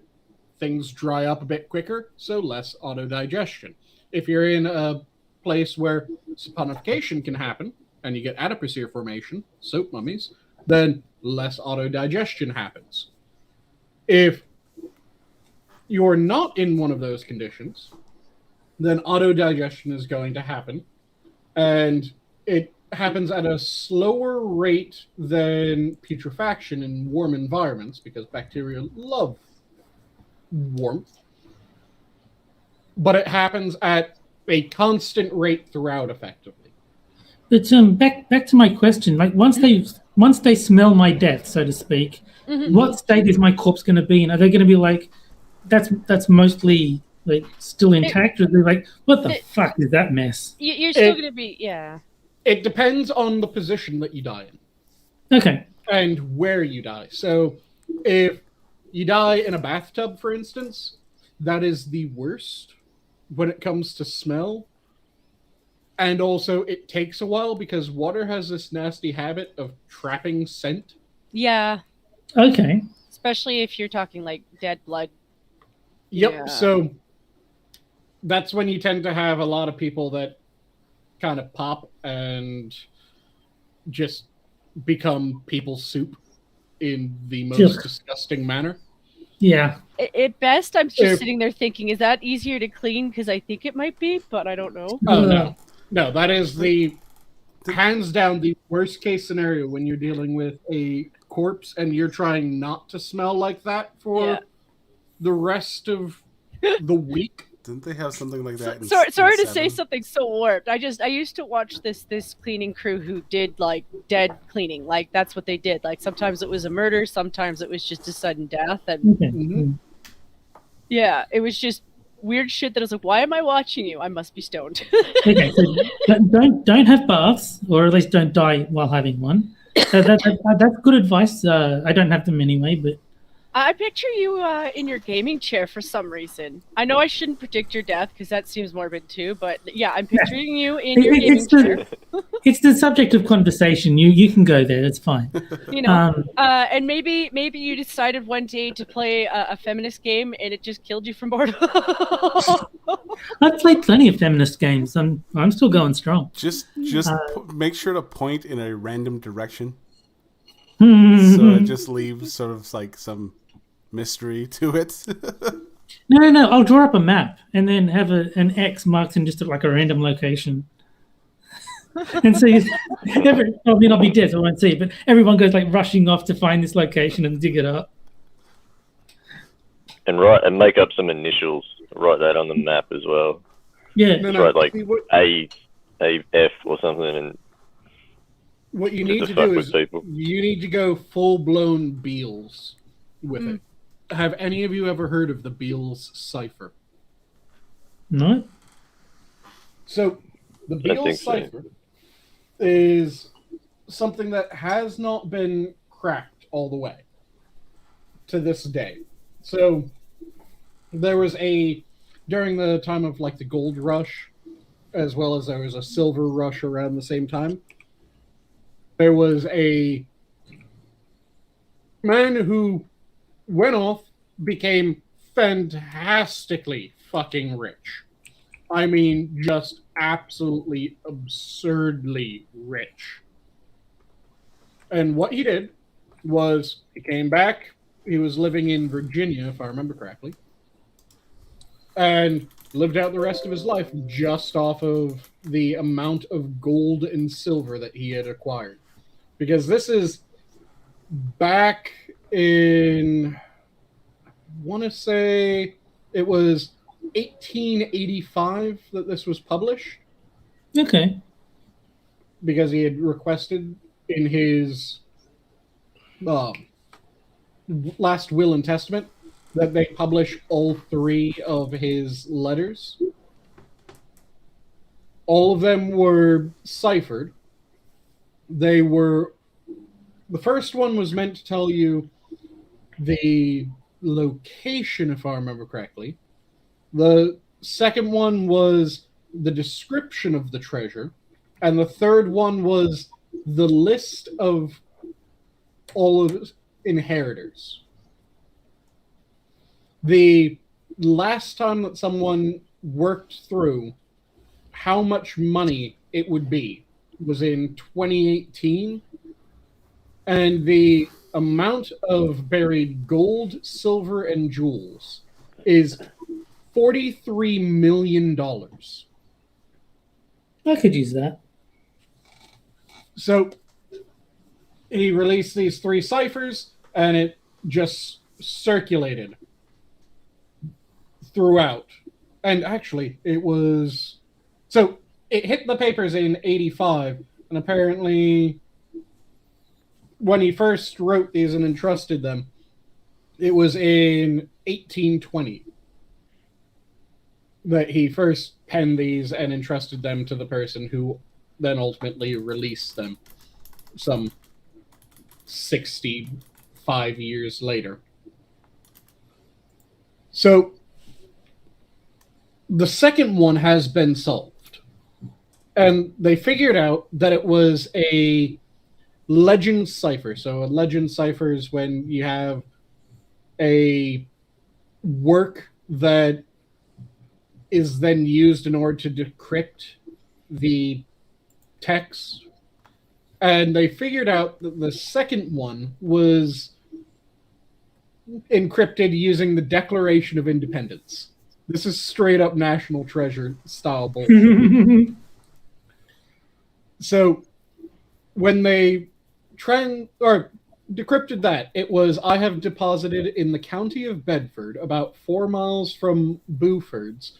things dry up a bit quicker, so less autodigestion. If you're in a place where saponification can happen, and you get adipocere formation, soap mummies, then less autodigestion happens. If you're not in one of those conditions, then autodigestion is going to happen, and it happens at a slower rate than putrefaction in warm environments, because bacteria love warmth, but it happens at a constant rate throughout, effectively. But back to my question. Like once they smell my death, so to speak, what state is my corpse going to be in? Are they going to be like, that's mostly like still intact, or are they like, what the fuck is that mess? You're still going to be, yeah. It depends on the position that you die in. Okay. And where you die. So if you die in a bathtub, for instance, that is the worst when it comes to smell. And also, it takes a while because water has this nasty habit of trapping scent. Yeah. Okay. Especially if you're talking like dead blood. Yep. Yeah. So that's when you tend to have a lot of people that kind of pop and just become people soup in the most disgusting manner. Yeah. At best, I'm just sitting there thinking, is that easier to clean? Because I think it might be, but I don't know. Oh, no. No, that is the hands down the worst case scenario when you're dealing with a corpse and you're trying not to smell like that for the rest of the week. Didn't they have something like that? Sorry to say something so warped. I used to watch this cleaning crew who did like dead cleaning. Like that's what they did. Like sometimes it was a murder, sometimes it was just a sudden death, and yeah, it was just weird shit that I was like, why am I watching you? I must be stoned. Okay, so don't have baths, or at least don't die while having one. So that's good advice. I don't have them anyway, but I picture you in your gaming chair for some reason. I know I shouldn't predict your death because that seems morbid too, but yeah, I'm picturing you in your gaming chair. It's the subject of conversation. You can go there. It's fine. You know, and maybe you decided one day to play a feminist game and it just killed you from boredom. I've played plenty of feminist games. I'm still going strong. Just make sure to point in a random direction. So it just leaves sort of like some mystery to it. No. I'll draw up a map and then have an X marked in just like a random location. And so I'll be dead, so I won't see it, but everyone goes like rushing off to find this location and dig it up. And make up some initials. Write that on the map as well. Yeah. Write like A F or something, and what you need to do is you need to go full-blown Beals with it. Have any of you ever heard of the Beals Cipher? No. So the Beals Cipher is something that has not been cracked all the way to this day. So there was during the time of like the gold rush, as well as there was a silver rush around the same time, there was a man who went off, became fantastically fucking rich. I mean, just absolutely absurdly rich. And what he did was he came back. He was living in Virginia, if I remember correctly, and lived out the rest of his life just off of the amount of gold and silver that he had acquired. Because this is back in, I want to say it was 1885 that this was published, Okay. because he had requested in his last will and testament that they publish all 3 of his letters. All of them were ciphered. The first one was meant to tell you the location, if I remember correctly. The second one was the description of the treasure. And the third one was the list of all of his inheritors. The last time that someone worked through how much money it would be was in 2018, and the amount of buried gold, silver, and jewels is $43 million. I could use that. So he released these 3 ciphers, and it just circulated throughout. And actually, it was... So it hit the papers in 85, and apparently when he first wrote these and entrusted them, it was in 1820 that he first penned these and entrusted them to the person who then ultimately released them some 65 years later. So the second one has been solved. And they figured out that it was a legend cipher. So a legend cipher is when you have a work that is then used in order to decrypt the text. And they figured out that the second one was encrypted using the Declaration of Independence. This is straight up National Treasure style bullshit. So when they decrypted that, it was, I have deposited in the county of Bedford, about 4 miles from Beaufords,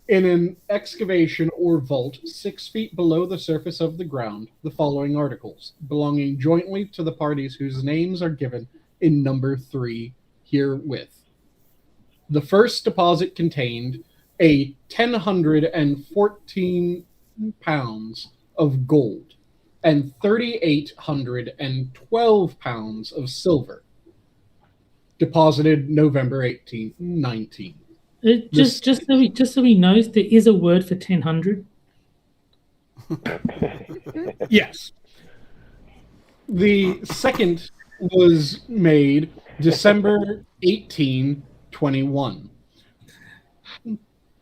in an excavation or vault 6 feet below the surface of the ground, the following articles, belonging jointly to the parties whose names are given in number 3 herewith. The first deposit contained a 1,014 pounds of gold and 3,812 pounds of silver, deposited November 1819. Just so he knows, there is a word for 1,000. Yes. The second was made December 1821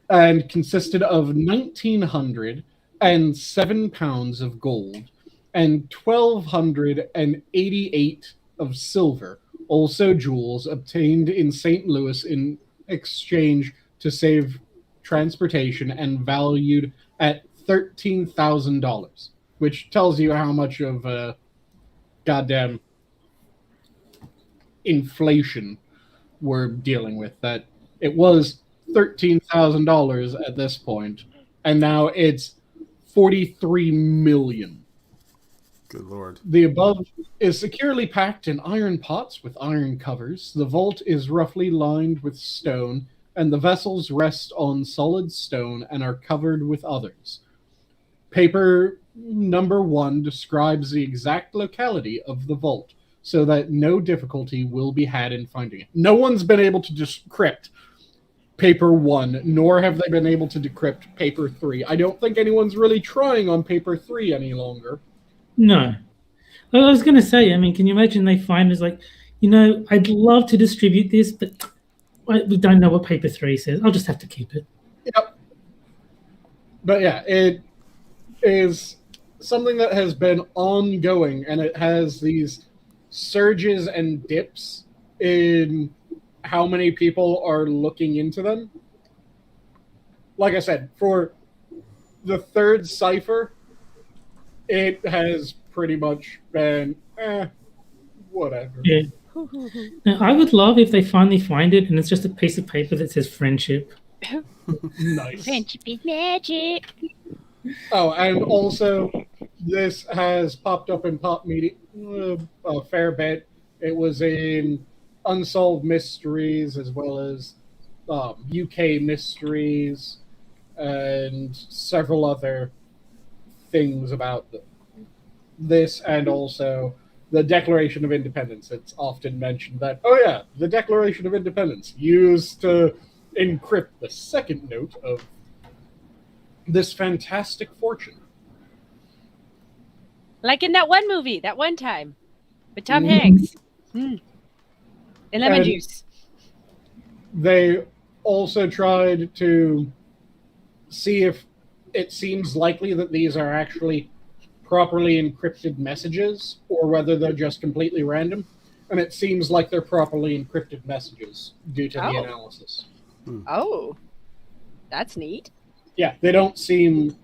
and consisted of 1,907 pounds of gold and 1,288 of silver, also jewels obtained in St. Louis in exchange to save transportation and valued at $13,000, which tells you how much of a goddamn inflation we're dealing with. That it was $13,000 at this point, and now it's $43 million. Good Lord. The above is securely packed in iron pots with iron covers. The vault is roughly lined with stone, and the vessels rest on solid stone and are covered with others. Paper number 1 describes the exact locality of the vault, so that no difficulty will be had in finding it. No one's been able to decrypt paper 1, nor have they been able to decrypt paper 3. I don't think anyone's really trying on paper 3 any longer. No. I was going to say, I mean, can you imagine they find it's like, I'd love to distribute this, but we don't know what paper 3 says. I'll just have to keep it. Yep. But yeah, it is something that has been ongoing, and it has these surges and dips in how many people are looking into them. Like I said, for the third cipher, it has pretty much been, Whatever. Yeah. Now, I would love if they finally find it and it's just a piece of paper that says friendship. Nice. Friendship is magic. Oh, and also, this has popped up in pop media a fair bit. It was in Unsolved Mysteries as well as UK Mysteries and several other things about this, and also the Declaration of Independence. It's often mentioned that, oh yeah, the Declaration of Independence used to encrypt the second note of this fantastic fortune. Like in that one movie, that one time, with Tom Hanks. And lemon And juice. they also tried to see if it seems likely that these are actually properly encrypted messages or whether they're just completely random. And it seems like they're properly encrypted messages due to the Oh. analysis. Oh, that's neat. Yeah, they don't seem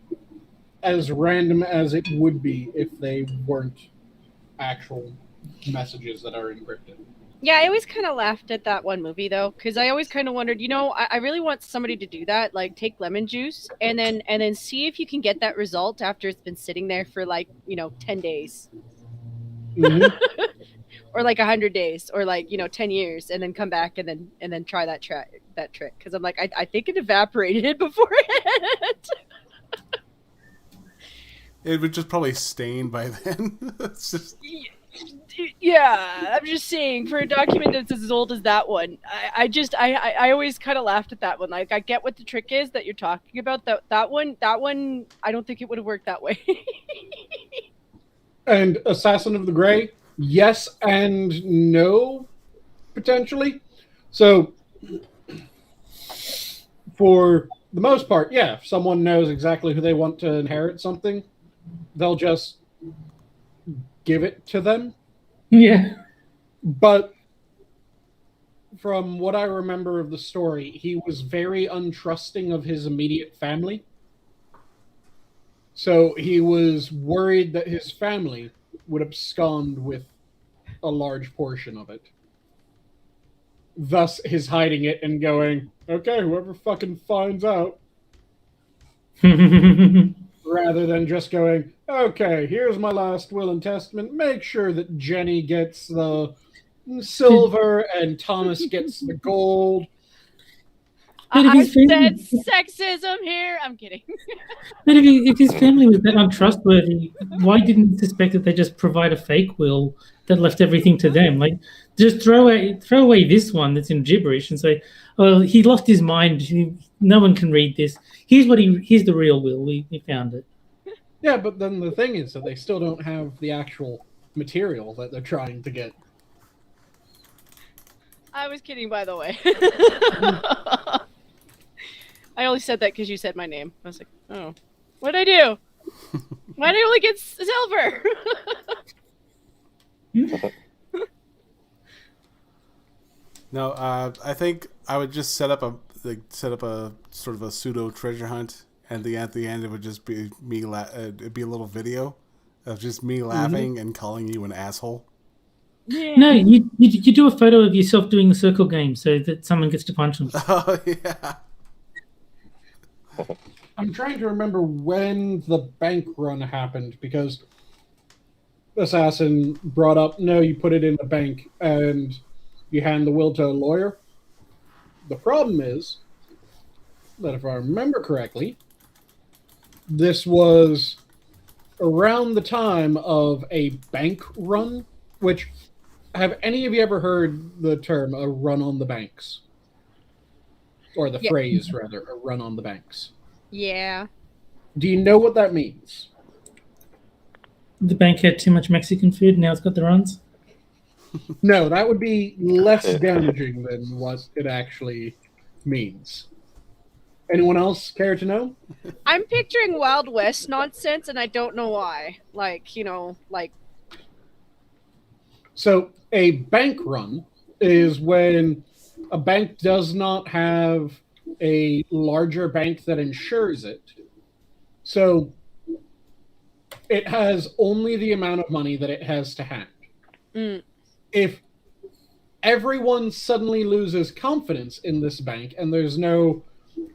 as random as it would be if they weren't actual messages that are encrypted. Yeah, I always kind of laughed at that one movie though, because I always kind of wondered, I really want somebody to do that, like take lemon juice and then see if you can get that result after it's been sitting there for 10 days Mhm. or 100 days or 10 years, and then come back and then try that trick because I'm like, I think it evaporated beforehand. It would just probably stain by then. It's just... Yeah, I'm just saying, for a document that's as old as that one, I always kind of laughed at that one. Like, I get what the trick is that you're talking about. That one, I don't think it would have worked that way. And Assassin of the Grey, yes and no, potentially. So, for the most part, yeah, if someone knows exactly who they want to inherit something, they'll just give it to them. Yeah. But from what I remember of the story, he was very untrusting of his immediate family. So he was worried that his family would abscond with a large portion of it. Thus, his hiding it and going, okay, whoever fucking finds out, rather than just going, okay, here's my last will and testament. Make sure that Jenny gets the silver and Thomas gets the gold. But if I his family- said sexism here. I'm kidding. But if his family was that untrustworthy, why didn't he suspect that they just provide a fake will that left everything to them? Like, just throw away this one that's in gibberish and say, "Oh, he lost his mind. No one can read this. Here's the real will. We found it." Yeah, but then the thing is that they still don't have the actual material that they're trying to get. I was kidding, by the way. I only said that because you said my name. I was like, oh, what did I do? Why did I only get silver? No, I think I would just set up a sort of a pseudo treasure hunt, and at the end it would just be me. It'd be a little video of just me laughing and calling you an asshole. Yeah. No, you do a photo of yourself doing the circle game so that someone gets to punch him. Oh yeah. I'm trying to remember when the bank run happened because Assassin brought up, no, you put it in the bank and you hand the will to a lawyer. The problem is that if I remember correctly, this was around the time of a bank run, which, have any of you ever heard the term a run on the banks? Or the Yeah. phrase, rather, a run on the banks. Yeah. Do you know what that means? The bank had too much Mexican food, now it's got the runs. No, that would be less damaging than what it actually means. Anyone else care to know? I'm picturing Wild West nonsense, and I don't know why. So, a bank run is when a bank does not have a larger bank that insures it. So, it has only the amount of money that it has to hand. Mm. if everyone suddenly loses confidence in this bank and there's no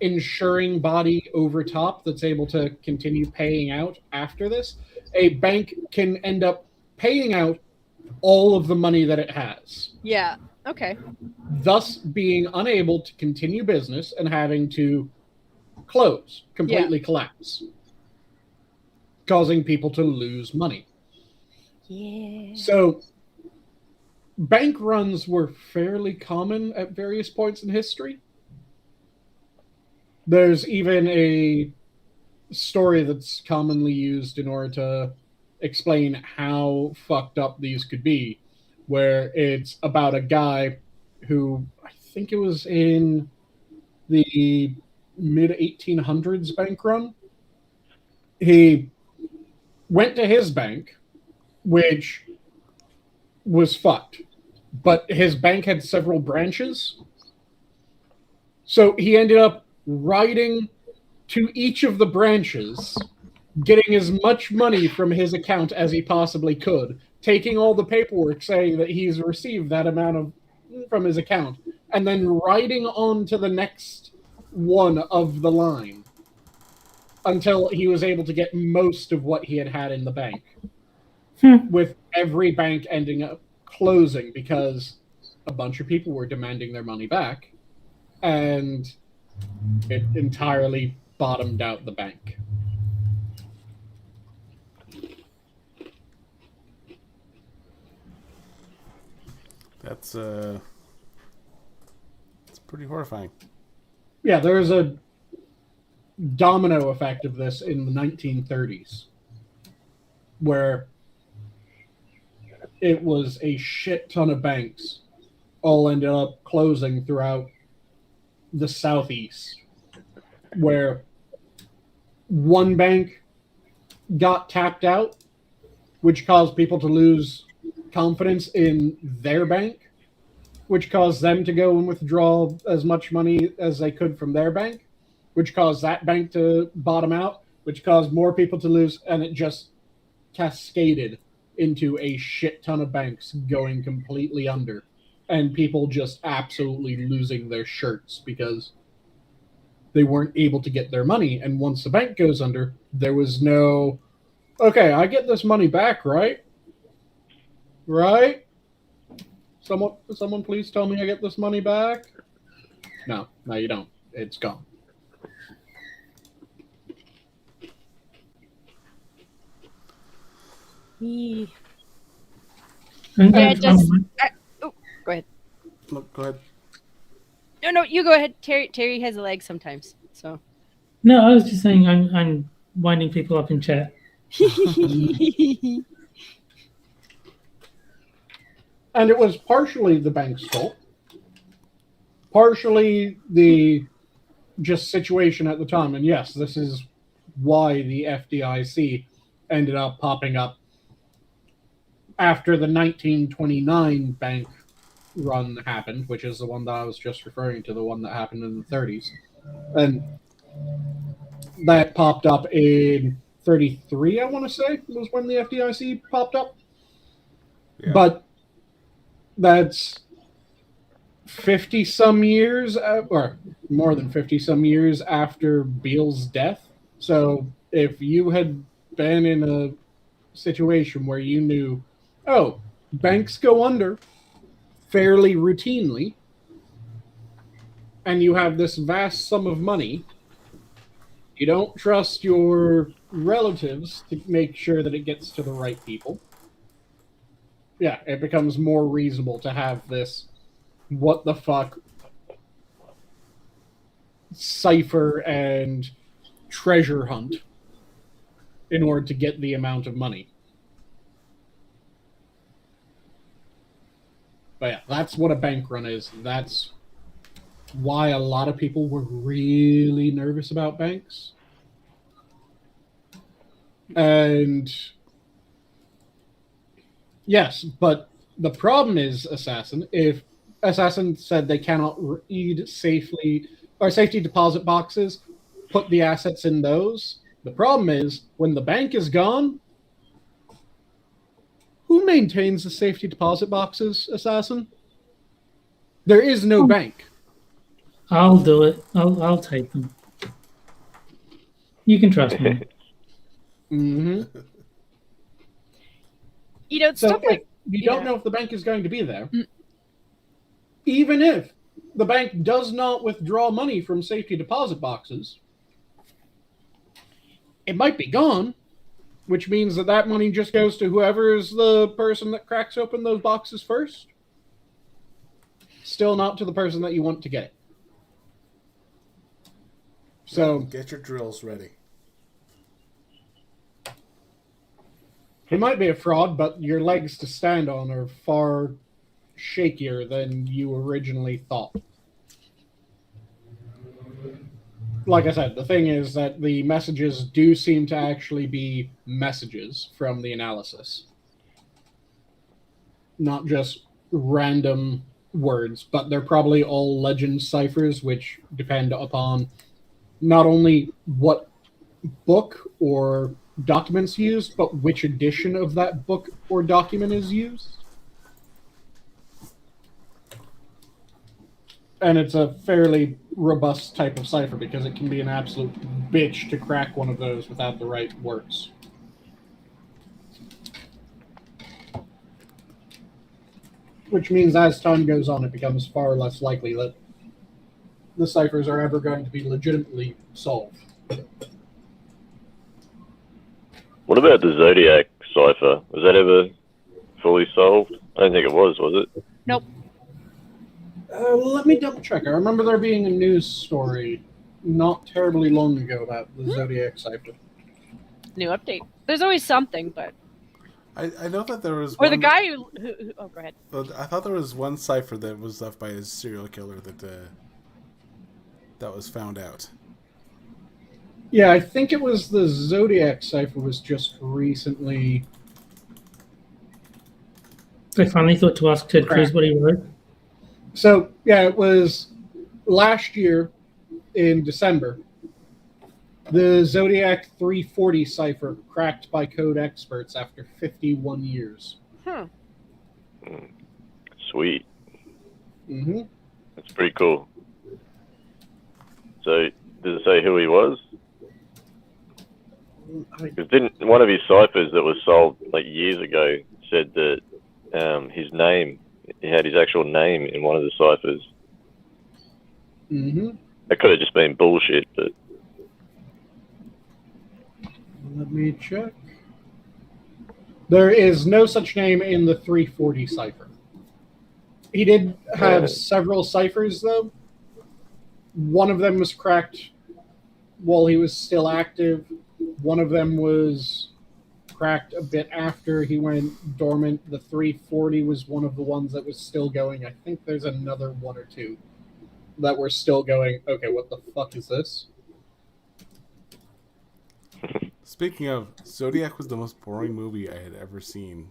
insuring body over top that's able to continue paying out after this, a bank can end up paying out all of the money that it has. Yeah. Okay. Thus being unable to continue business and having to close, completely collapse, causing people to lose money. Yeah. So bank runs were fairly common at various points in history. There's even a story that's commonly used in order to explain how fucked up these could be, where it's about a guy who, I think it was in the mid-1800s bank run. He went to his bank, which was fucked, but his bank had several branches. So he ended up writing to each of the branches, getting as much money from his account as he possibly could, taking all the paperwork saying that he's received that amount from his account, and then writing on to the next one of the line until he was able to get most of what he had in the bank. With every bank ending up closing because a bunch of people were demanding their money back, and it entirely bottomed out the bank. That's pretty horrifying. Yeah, there's a domino effect of this in the 1930s, where it was a shit ton of banks all ended up closing throughout the Southeast, where one bank got tapped out, which caused people to lose confidence in their bank, which caused them to go and withdraw as much money as they could from their bank, which caused that bank to bottom out, which caused more people to lose, and it just cascaded into a shit ton of banks going completely under, and people just absolutely losing their shirts because they weren't able to get their money. And once the bank goes under, there was no, okay, I get this money back, right? Right? Someone please tell me I get this money back? No, you don't. It's gone. Yeah, And it does. Go ahead. Look, go ahead. No, you go ahead. Terry has a leg sometimes, so. No, I was just saying I'm winding people up in chat. And it was partially the bank's fault, partially the just situation at the time. And yes, this is why the FDIC ended up popping up after the 1929 bank run happened, which is the one that I was just referring to, the one that happened in the 30s. And that popped up in 33, I want to say, was when the FDIC popped up. Yeah. But that's 50-some years, or more than 50-some years after Beale's death. So if you had been in a situation where you knew, oh, banks go under fairly routinely, and you have this vast sum of money, you don't trust your relatives to make sure that it gets to the right people. Yeah, it becomes more reasonable to have this what the fuck cipher and treasure hunt in order to get the amount of money. But yeah, that's what a bank run is. That's why a lot of people were really nervous about banks. And yes, but the problem is Assassin. If Assassin said they cannot read safely or safety deposit boxes, put the assets in those. The problem is when the bank is gone, Who maintains the safety deposit boxes, Assassin? There is no bank. I'll do it. I'll take them. You can trust me. Mm-hmm. You know, So stuff if like you don't know if the bank is going to be there, even if the bank does not withdraw money from safety deposit boxes, it might be gone, which means that that money just goes to whoever is the person that cracks open those boxes first. Still not to the person that you want to get it. So get your drills ready. he might be a fraud, but your legs to stand on are far shakier than you originally thought. Like I said, the thing is that the messages do seem to actually be messages from the analysis. Not just random words, but they're probably all legend ciphers, which depend upon not only what book or documents used, but which edition of that book or document is used. And it's a fairly robust type of cipher because it can be an absolute bitch to crack one of those without the right words. Which means as time goes on, it becomes far less likely that the ciphers are ever going to be legitimately solved. What about the Zodiac Cipher? Was that ever fully solved? I don't think it was it? nope. Let me double check. I remember there being a news story not terribly long ago about the Zodiac Cipher. New update. There's always something, but I know that there was or one, the guy who oh, go ahead. I thought there was one cipher that was left by a serial killer that was found out. Yeah, I think it was the Zodiac Cipher was just recently... I finally thought to ask Ted Cruz what he wrote. So, yeah, it was last year in December. The Zodiac 340 cipher cracked by code experts after 51 years. Sweet. Mm-hmm. That's pretty cool. So, does it say who he was? Because didn't one of his ciphers that was sold like years ago said that his name, he had his actual name in one of the ciphers. Mm-hmm. That could have just been bullshit, but Let me check. There is no such name in the 340 cipher. He did have several ciphers, though. One of them was cracked while he was still active. One of them was cracked a bit after he went dormant. The 340 was one of the ones that was still going. I think there's another one or two that were still going. Okay, what the fuck is this? Speaking of, Zodiac was the most boring movie I had ever seen.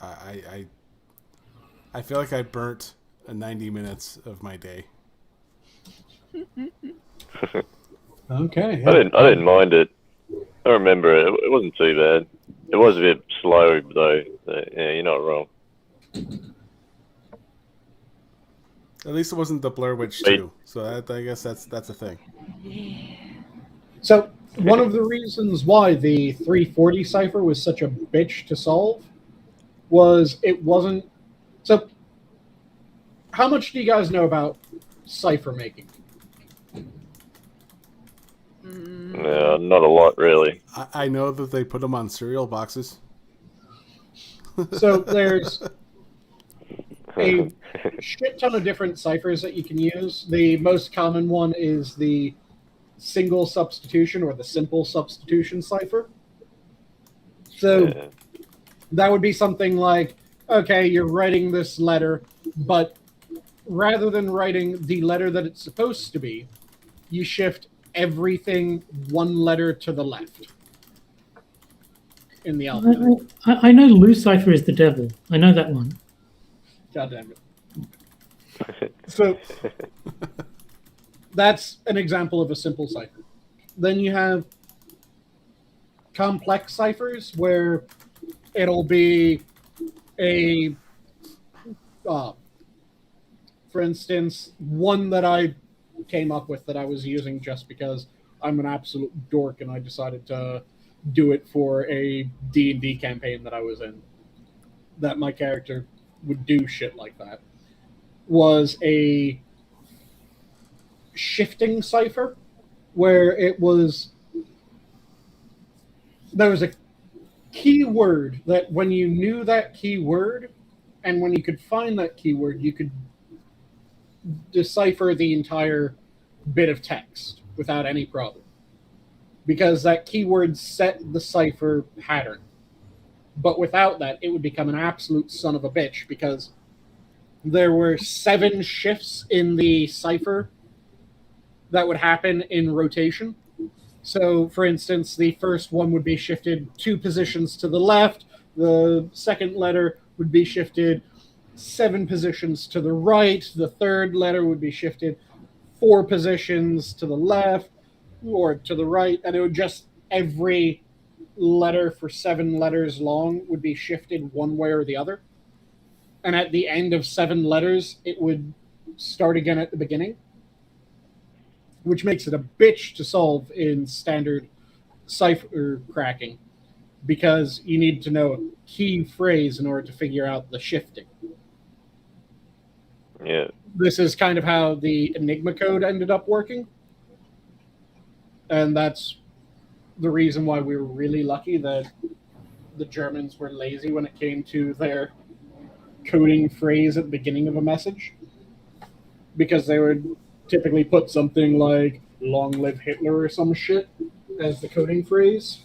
I feel like I burnt 90 minutes of my day. Okay. I didn't mind it. I remember it. It wasn't too bad. It was a bit slow though. Yeah, you're not wrong. At least it wasn't the Blair Witch 2. So I guess that's a thing. So one of the reasons why the 340 cipher was such a bitch to solve was it wasn't... So how much do you guys know about cipher making? Yeah, not a lot really. I know that they put them on cereal boxes. So there's a shit ton of different ciphers that you can use. The most common one is the single substitution or the simple substitution cipher. So that would be something like, okay, you're writing this letter, but rather than writing the letter that it's supposed to be, you shift everything one letter to the left in the alphabet. I know Lucifer is the devil. I know that one. God damn it. So that's an example of a simple cipher. Then you have complex ciphers where it'll be a, for instance, one that I came up with that I was using just because I'm an absolute dork and I decided to do it for a D&D campaign that I was in, that my character would do shit like that, was a shifting cipher where there was a keyword that when you knew that keyword and when you could find that keyword, you could decipher the entire bit of text without any problem. Because that keyword set the cipher pattern. But without that, it would become an absolute son of a bitch because there were 7 shifts in the cipher that would happen in rotation. So, for instance, the first one would be shifted 2 positions to the left. The second letter would be shifted 7 positions to the right. The third letter would be shifted 4 positions to the left or to the right. And it would just, every letter for 7 letters long would be shifted one way or the other. And at the end of 7 letters, it would start again at the beginning, which makes it a bitch to solve in standard cipher cracking because you need to know a key phrase in order to figure out the shifting. Yeah. This is kind of how the Enigma code ended up working. And that's the reason why we were really lucky that the Germans were lazy when it came to their coding phrase at the beginning of a message. Because they would typically put something like "Long live Hitler" or some shit as the coding phrase.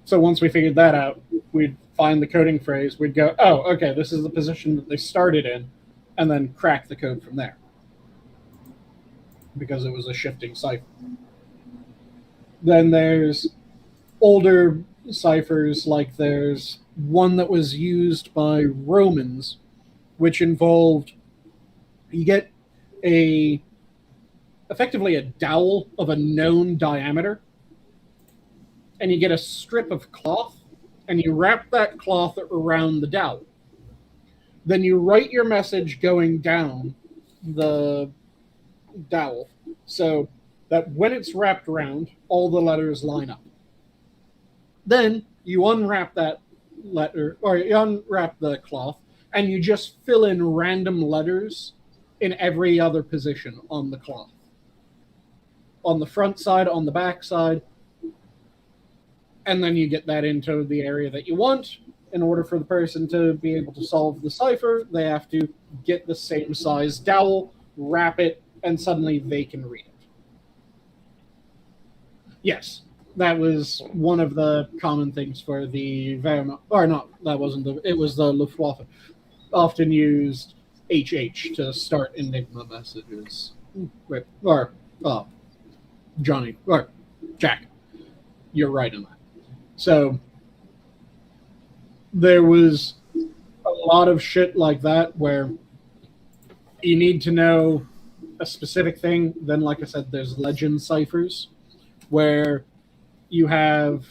So once we figured that out, we'd find the coding phrase, we'd go, oh, okay, this is the position that they started in, and then crack the code from there. Because it was a shifting cipher. Then there's older ciphers, like there's one that was used by Romans, which involved, you get effectively a dowel of a known diameter, and you get a strip of cloth, and you wrap that cloth around the dowel. Then you write your message going down the dowel, so that when it's wrapped around, all the letters line up. Then you unwrap that letter, or you unwrap the cloth, and you just fill in random letters in every other position on the cloth. On the front side, on the back side, and then you get that into the area that you want. In order for the person to be able to solve the cipher, they have to get the same size dowel, wrap it, and suddenly they can read it. Yes, that was one of the common things for the Wehrmacht, or not, that wasn't it was the Luftwaffe. Often used HH to start Enigma messages. Johnny, or Jack, you're right on that. So, there was a lot of shit like that where you need to know a specific thing. Then, like I said, there's legend ciphers where you have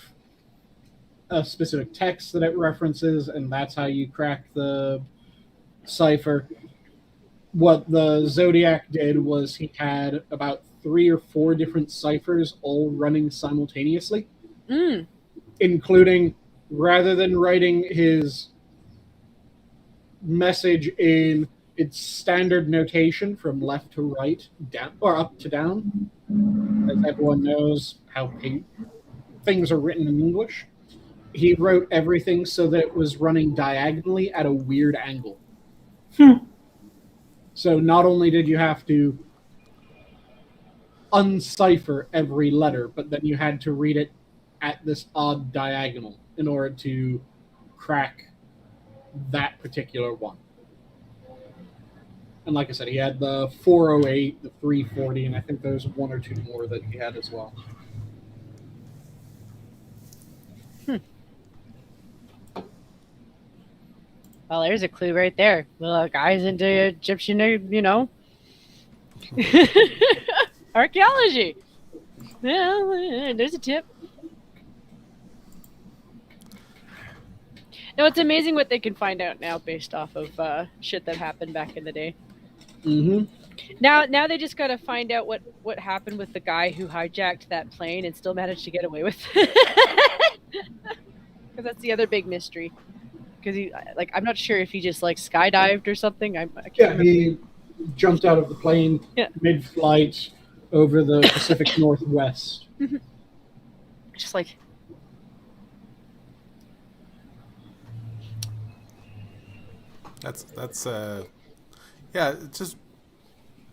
a specific text that it references, and that's how you crack the cipher. What the Zodiac did was he had about 3 or 4 different ciphers all running simultaneously, including, rather than writing his message in its standard notation from left to right, down or up to down, as everyone knows how things are written in English, he wrote everything so that it was running diagonally at a weird angle. So not only did you have to uncipher every letter, but then you had to read it at this odd diagonal in order to crack that particular one. And like I said, he had the 408, the 340, and I think there's 1 or 2 more that he had as well. Well, there's a clue right there. The guy's into Egyptian, archaeology. Yeah, there's a tip. No, it's amazing what they can find out now based off of shit that happened back in the day. Mm-hmm. Now they just gotta find out what happened with the guy who hijacked that plane and still managed to get away with it. Because that's the other big mystery. Because I'm not sure if he just skydived or something. I can't remember. He jumped out of the plane mid-flight over the Pacific Northwest. Just That's yeah, it's just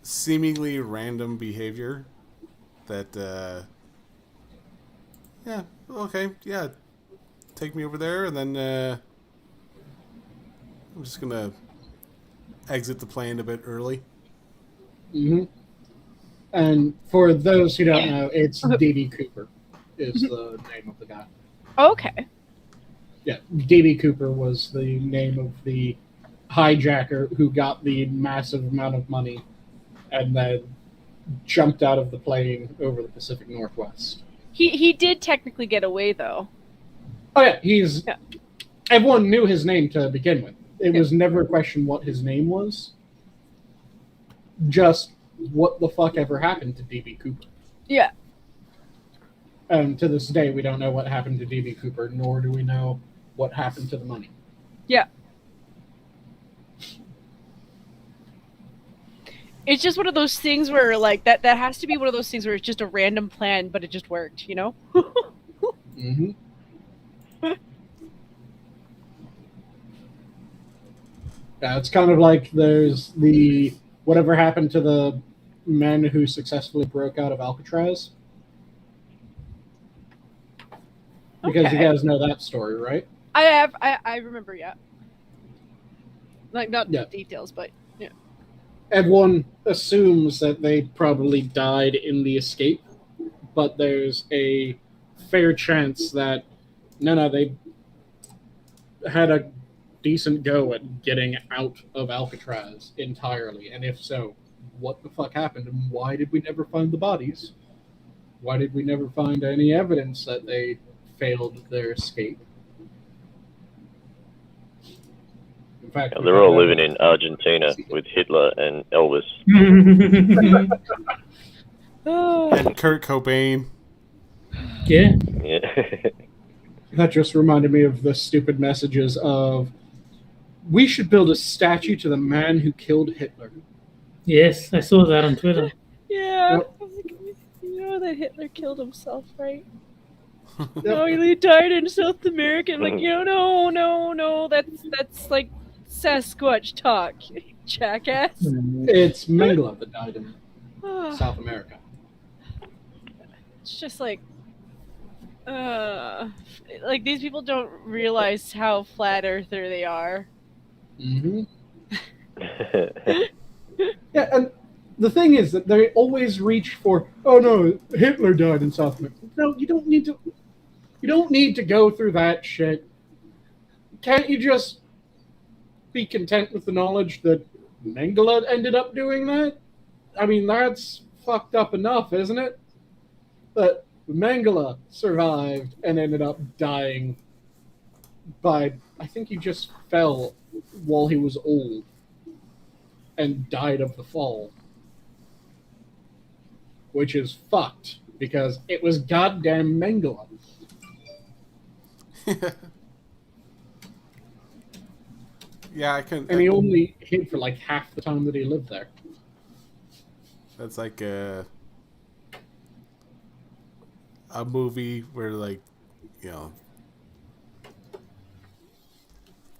seemingly random behavior that yeah, okay, yeah, take me over there, and then I'm just gonna exit the plane a bit early. Mm-hmm. And for those who don't know, it's D.B. Cooper is the name of the guy. Okay. Yeah, D.B. Cooper was the name of the hijacker who got the massive amount of money and then jumped out of the plane over the Pacific Northwest. He did technically get away though. Oh yeah, everyone knew his name to begin with. It was never a question what his name was. Just what the fuck ever happened to D.B. Cooper. Yeah. And to this day, we don't know what happened to D.B. Cooper, nor do we know what happened to the money. Yeah. It's just one of those things where, that has to be one of those things where it's just a random plan, but it just worked, you know? Mm-hmm. Yeah, it's kind of like there's the whatever happened to the men who successfully broke out of Alcatraz. Because you guys know that story, right? I remember, yeah. Not the details, but yeah. Everyone assumes that they probably died in the escape, but there's a fair chance that no, they had a decent go at getting out of Alcatraz entirely. And if so, what the fuck happened and why did we never find the bodies? Why did we never find any evidence that they failed their escape? In fact, they're all living in Argentina with Hitler and Elvis. And Kurt Cobain. Yeah. Yeah. That just reminded me of the stupid messages of, we should build a statue to the man who killed Hitler. Yes, I saw that on Twitter. Yeah. Yep. You know that Hitler killed himself, right? No, he died in South America. I'm like, no, that's like Sasquatch talk, jackass. It's Mengele that died in South America. It's just these people don't realize how flat earther they are. Mm-hmm. Yeah, and the thing is that they always reach for, oh no, Hitler died in South America. No, you don't need to go through that shit. Can't you just be content with the knowledge that Mengele ended up doing that? I mean, that's fucked up enough, isn't it? That Mengele survived and ended up dying by, I think he just fell while he was old and died of the fall. Which is fucked, because it was goddamn Mengele. Yeah, I can. And he only hid for like half the time that he lived there. That's like a movie where,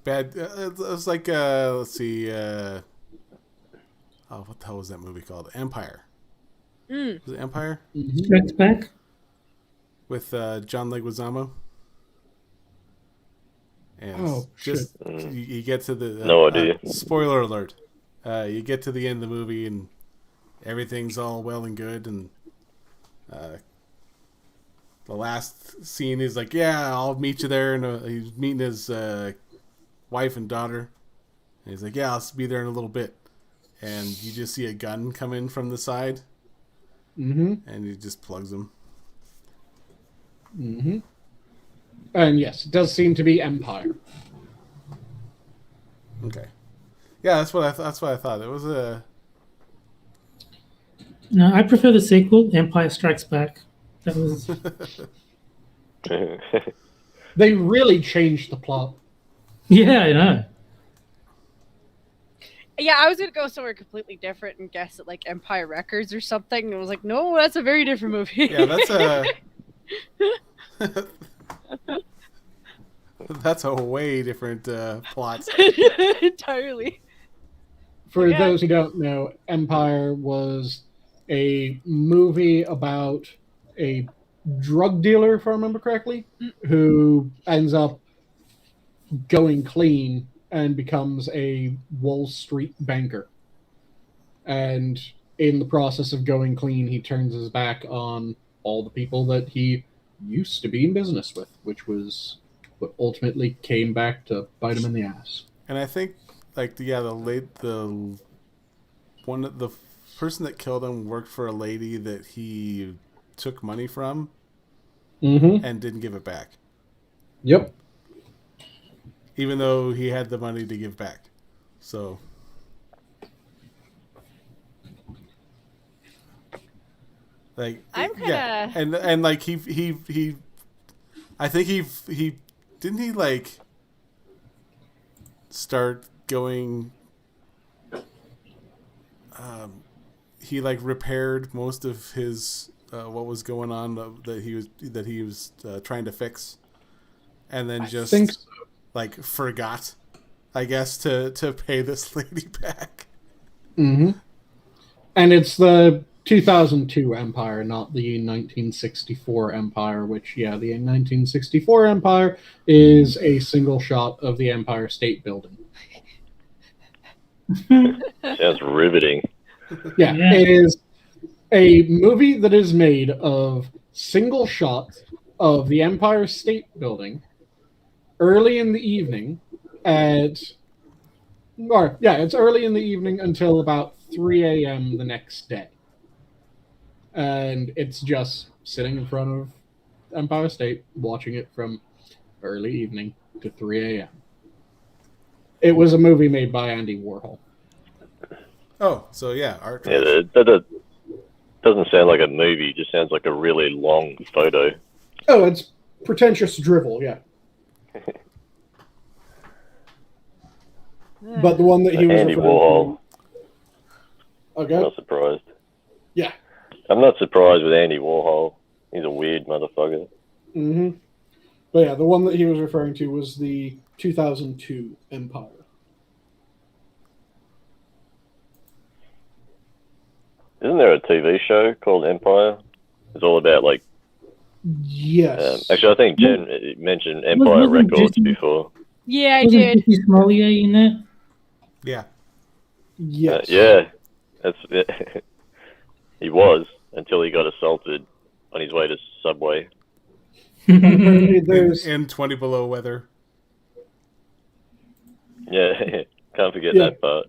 bad. It's like let's see. Oh, what the hell was that movie called? Empire. Was it Empire? Strikes Back? With John Leguizamo. And you get to the no idea. Spoiler alert. You get to the end of the movie and everything's all well and good, and the last scene is like, yeah, I'll meet you there, and he's meeting his wife and daughter, and he's like, yeah, I'll be there in a little bit, and you just see a gun come in from the side, and he just plugs him. And yes, it does seem to be Empire. Okay. Yeah, that's what I thought. It was a. No, I prefer the sequel, Empire Strikes Back. That was They really changed the plot. yeah, I know. Yeah, I was gonna go somewhere completely different and guess at like Empire Records or something. And I was like, no, that's a very different movie. Yeah, that's a. That's a way different plot. Entirely. For Yeah. those who don't know, Empire was a movie about a drug dealer, if I remember correctly, who ends up going clean and becomes a Wall Street banker. And in the process of going clean, he turns his back on all the people that he used to be in business with, which was what ultimately came back to bite him in the ass. And I think, like, the person that killed him worked for a lady that he took money from Mm-hmm. and didn't give it back, Yep. even though he had the money to give back. So, like, I'm kinda- and like he, I think he didn't he like start going. He like repaired most of his what was going on that he was trying to fix, and then just think so. like forgot, I guess, to pay this lady back. Mm-hmm. And it's the 2002 Empire, not the 1964 Empire, which, yeah, the 1964 Empire is a single shot of the Empire State Building. Sounds riveting. Yeah, Yeah. it is a movie that is made of single shots of the Empire State Building early in the evening it's early in the evening until about 3 a.m. the next day. And it's just sitting in front of Empire State, watching it from early evening to 3 a.m. It was a movie made by Andy Warhol. Oh, so yeah, art. Yeah, that doesn't sound like a movie. It just sounds like a really long photo. Oh, it's pretentious drivel, yeah. But the one that he was Andy referring Warhol. to. I'm Okay. not surprised. Yeah. I'm not surprised with Andy Warhol. He's a weird motherfucker. Mm-hmm. But yeah, the one that he was referring to was the 2002 Empire. Isn't there a TV show called Empire? It's all about like. Yes. Actually, I think Jen mentioned Empire wasn't Records Disney- before. Yeah, I Wasn't did. Jesse Smollett in that? Yeah. Yes. Yeah, that's he was until he got assaulted on his way to Subway. Apparently there's In 20 below weather. Yeah, can't forget Yeah. that part.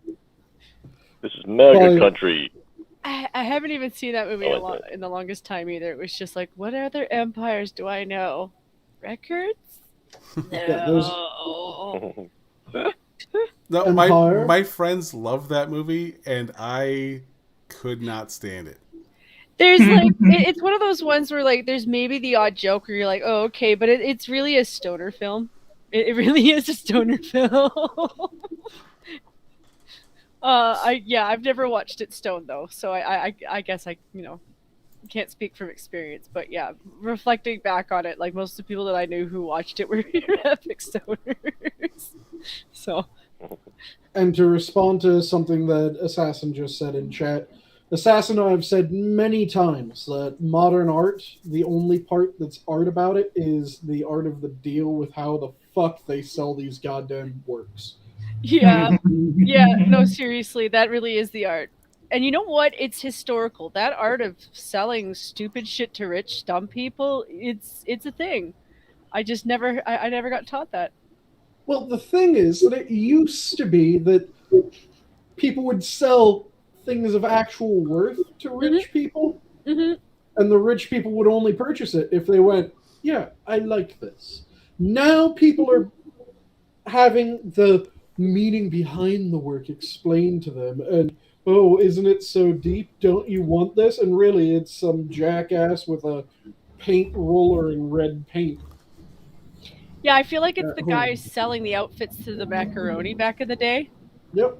This is mega Well, country. I haven't even seen that movie in the longest time either. It was just like, what other empires do I know? Records? Yeah, No. No, Empire? my friends love that movie, and I could not stand it. There's like, it's one of those ones where like, there's maybe the odd joke where you're like, oh, okay, but it's really a stoner film. It really is a stoner film. I've never watched it stoned though, so I guess I can't speak from experience, but yeah, reflecting back on it, like most of the people that I knew who watched it were epic stoners. So, and to respond to something that Assassin just said in chat, Assassin and I have said many times that modern art, the only part that's art about it is the art of the deal with how the fuck they sell these goddamn works. yeah, no, seriously, that really is the art. And you know what? It's historical. That art of selling stupid shit to rich, dumb people, it's a thing. I just never got taught that. Well, the thing is that it used to be that people would sell things of actual worth to rich people, Mm-hmm. and the rich people would only purchase it if they went, yeah, I like this. Now people are having the meaning behind the work explained to them. And, oh, isn't it so deep? Don't you want this? And really, it's some jackass with a paint roller and red paint. Yeah, I feel like it's the guy selling the outfits to the macaroni back in the day. Yep.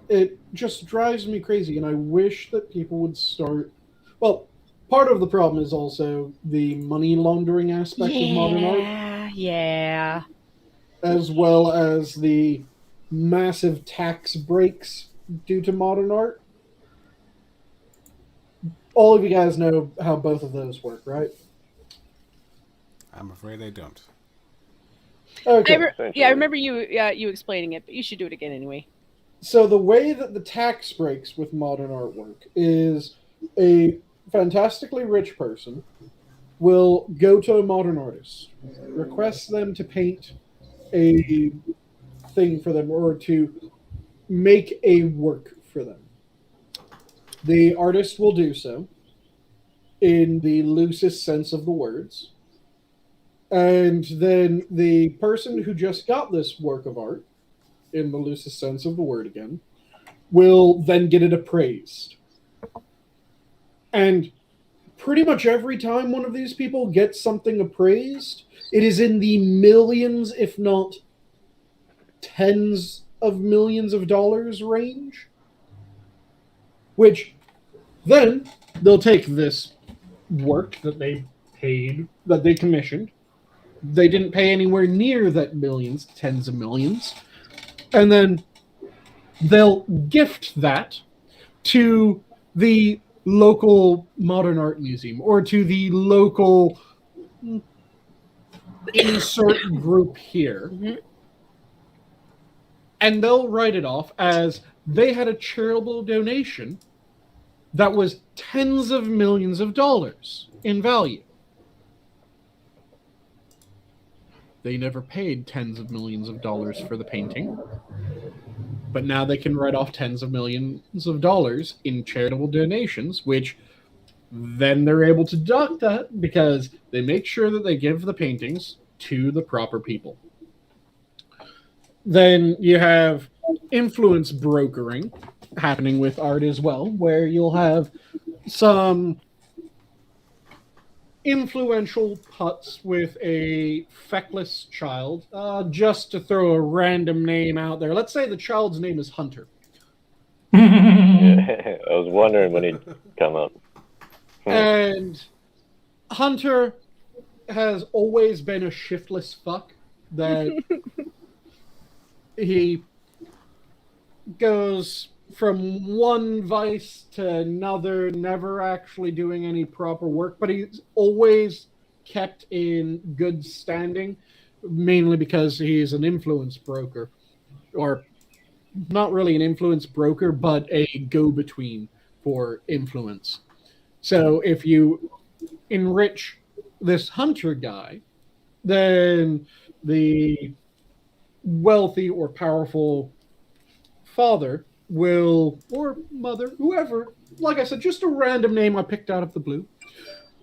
It just drives me crazy, and I wish that people would start... Well, part of the problem is also the money laundering aspect of modern art. Yeah. As well as the massive tax breaks due to modern art. All of you guys know how both of those work, right? I'm afraid I don't. Okay. I remember you explaining it, but you should do it again anyway. So the way that the tax breaks with modern artwork is a fantastically rich person will go to a modern artist, request them to paint a thing for them or to make a work for them. The artist will do so in the loosest sense of the words. And then the person who just got this work of art, in the loosest sense of the word again, will then get it appraised. And pretty much every time one of these people gets something appraised, it is in the millions, if not tens of millions of dollars range. Which then they'll take this work that they paid, that they commissioned. They didn't pay anywhere near that millions, tens of millions. And then they'll gift that to the local modern art museum or to the local insert group here. Mm-hmm. And they'll write it off as they had a charitable donation that was tens of millions of dollars in value. They never paid tens of millions of dollars for the painting, but now they can write off tens of millions of dollars in charitable donations, which then they're able to deduct that because they make sure that they give the paintings to the proper people. Then you have influence brokering happening with art as well, where you'll have some influential putts with a feckless child. Just to throw a random name out there. Let's say the child's name is Hunter. Yeah, I was wondering when he'd come up. And Hunter has always been a shiftless fuck that he goes from one vice to another, never actually doing any proper work, but he's always kept in good standing, mainly because he's an influence broker, or not really an influence broker, but a go-between for influence. So if you enrich this Hunter guy, then the wealthy or powerful father will, or mother, whoever, like I said, just a random name I picked out of the blue,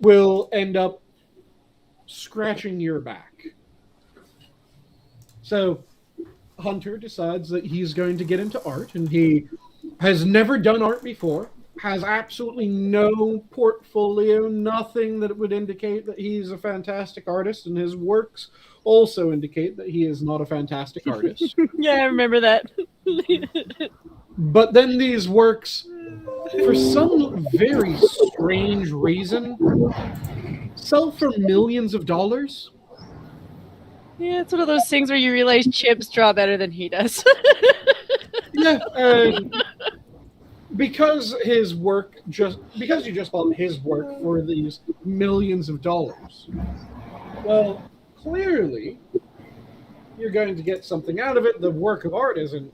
will end up scratching your back. So Hunter decides that he's going to get into art, and he has never done art before, has absolutely no portfolio, nothing that would indicate that he's a fantastic artist, and his works also indicate that he is not a fantastic artist. Yeah, I remember that. But then these works, for some very strange reason, sell for millions of dollars. Yeah, it's one of those things where you realize Chips draw better than he does. Yeah, and because you just bought his work for these millions of dollars, well, clearly you're going to get something out of it. The work of art isn't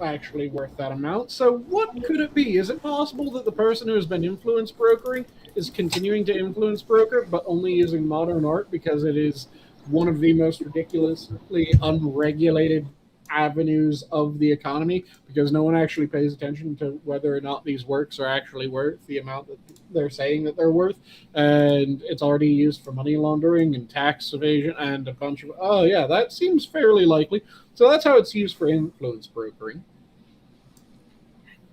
actually worth that amount. So what could it be? Is it possible that the person who has been influence brokering is continuing to influence broker, but only using modern art because it is one of the most ridiculously unregulated avenues of the economy, because no one actually pays attention to whether or not these works are actually worth the amount that they're saying that they're worth. And it's already used for money laundering and tax evasion and a bunch of, oh yeah, that seems fairly likely. So that's how it's used for influence brokering.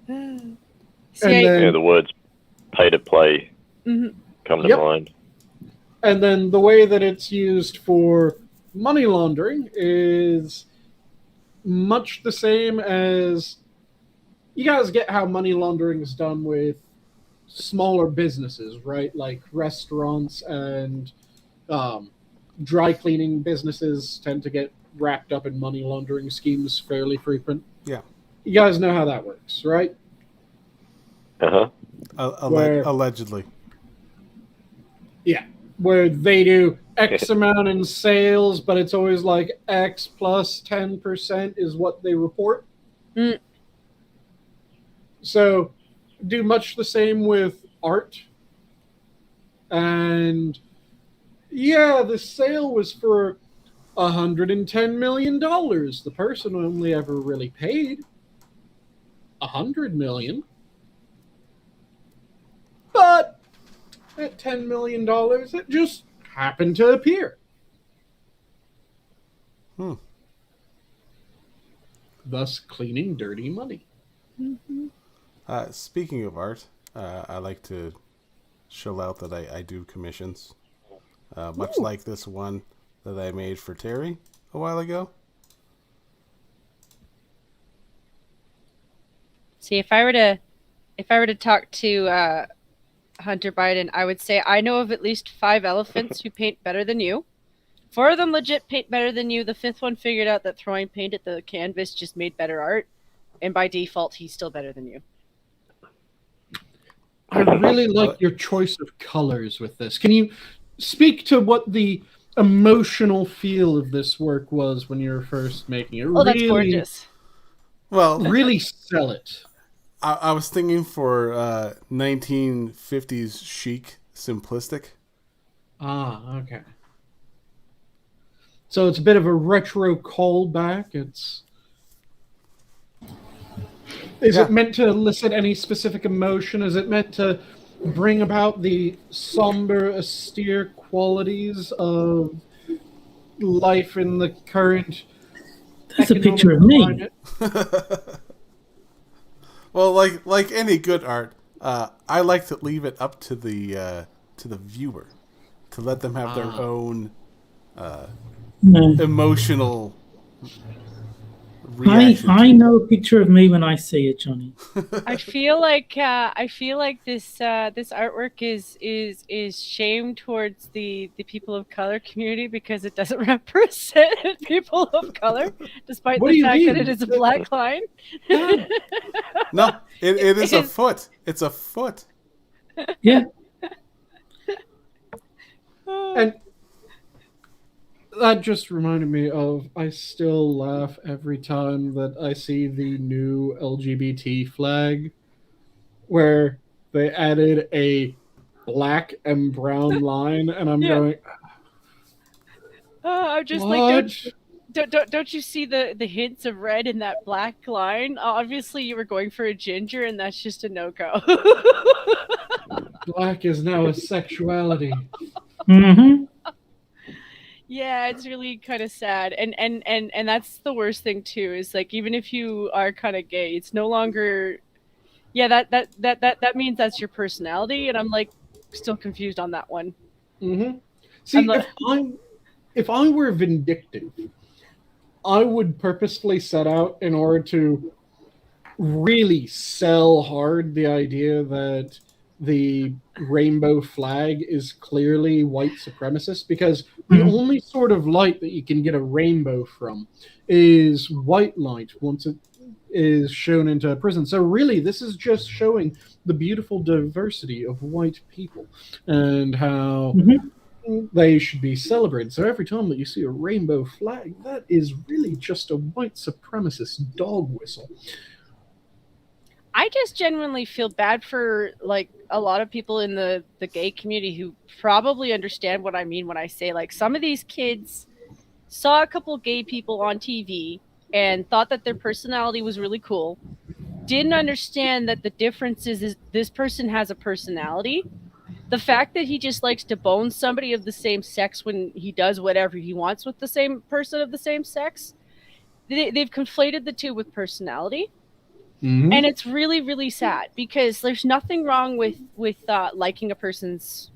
See, And I- then, The words pay to play Mhm. come to Yep. mind. and then the way that it's used for money laundering is much the same as, you guys get how money laundering is done with smaller businesses, right? Like restaurants and dry cleaning businesses tend to get wrapped up in money laundering schemes fairly frequent. Yeah. You guys know how that works, right? Where- Allegedly. Yeah, where they do X amount in sales, but it's always like X plus 10% is what they report. Mm. So, do much the same with art. And yeah, the sale was for $110 million. The person only ever really paid $100 million. But at $10 million, it just happened to appear. Thus cleaning dirty money. Speaking of art, I like to show out that I do commissions, much like this one that I made for Terry a while ago. See, if I were to talk to Hunter Biden, I would say I know of at least 5 elephants who paint better than you. 4 of them legit paint better than you. The 5th one figured out that throwing paint at the canvas just made better art, and by default, he's still better than you. I really like your choice of colors with this. Can you speak to what the emotional feel of this work was when you were first making it? Oh, that's gorgeous. Well, Really sell it. I was thinking for 1950s chic, simplistic. Ah, okay. So it's a bit of a retro callback. Is it meant to elicit any specific emotion? Is it meant to bring about the somber, austere qualities of life in the current? That's a picture of me. Climate? Well, like any good art, I like to leave it up to the viewer to let them have their own emotional reaction. I know a picture of me when I see it, Johnny. I feel like this artwork is shame towards the people of color community because it doesn't represent people of color, despite What the do you fact mean? that it is a black line. No, it is a foot. It's a foot. Yeah. And that just reminded me of, I still laugh every time that I see the new LGBT flag where they added a black and brown line, and I'm going, I'm just what? like, don't you see the hints of red in that black line? Obviously, you were going for a ginger, and that's just a no-go. Black is now a sexuality. Mm-hmm. Yeah, it's really kind of sad, and that's the worst thing too. Is like, even if you are kind of gay, it's no longer. Yeah, that means that's your personality, and I'm like still confused on that one. Mm-hmm. See, if I were vindictive, I would purposefully set out in order to really sell hard the idea that the rainbow flag is clearly white supremacist, because the only sort of light that you can get a rainbow from is white light once it is shown into a prison. So really, this is just showing the beautiful diversity of white people and how they should be celebrated. So every time that you see a rainbow flag, that is really just a white supremacist dog whistle. I just genuinely feel bad for like a lot of people in the gay community who probably understand what I mean when I say, like, some of these kids saw a couple gay people on TV, and thought that their personality was really cool. Didn't understand that the difference is this person has a personality. The fact that he just likes to bone somebody of the same sex when he does whatever he wants with the same person of the same sex, they've conflated the two with personality. Mm-hmm. And it's really, really sad, because there's nothing wrong with liking a person's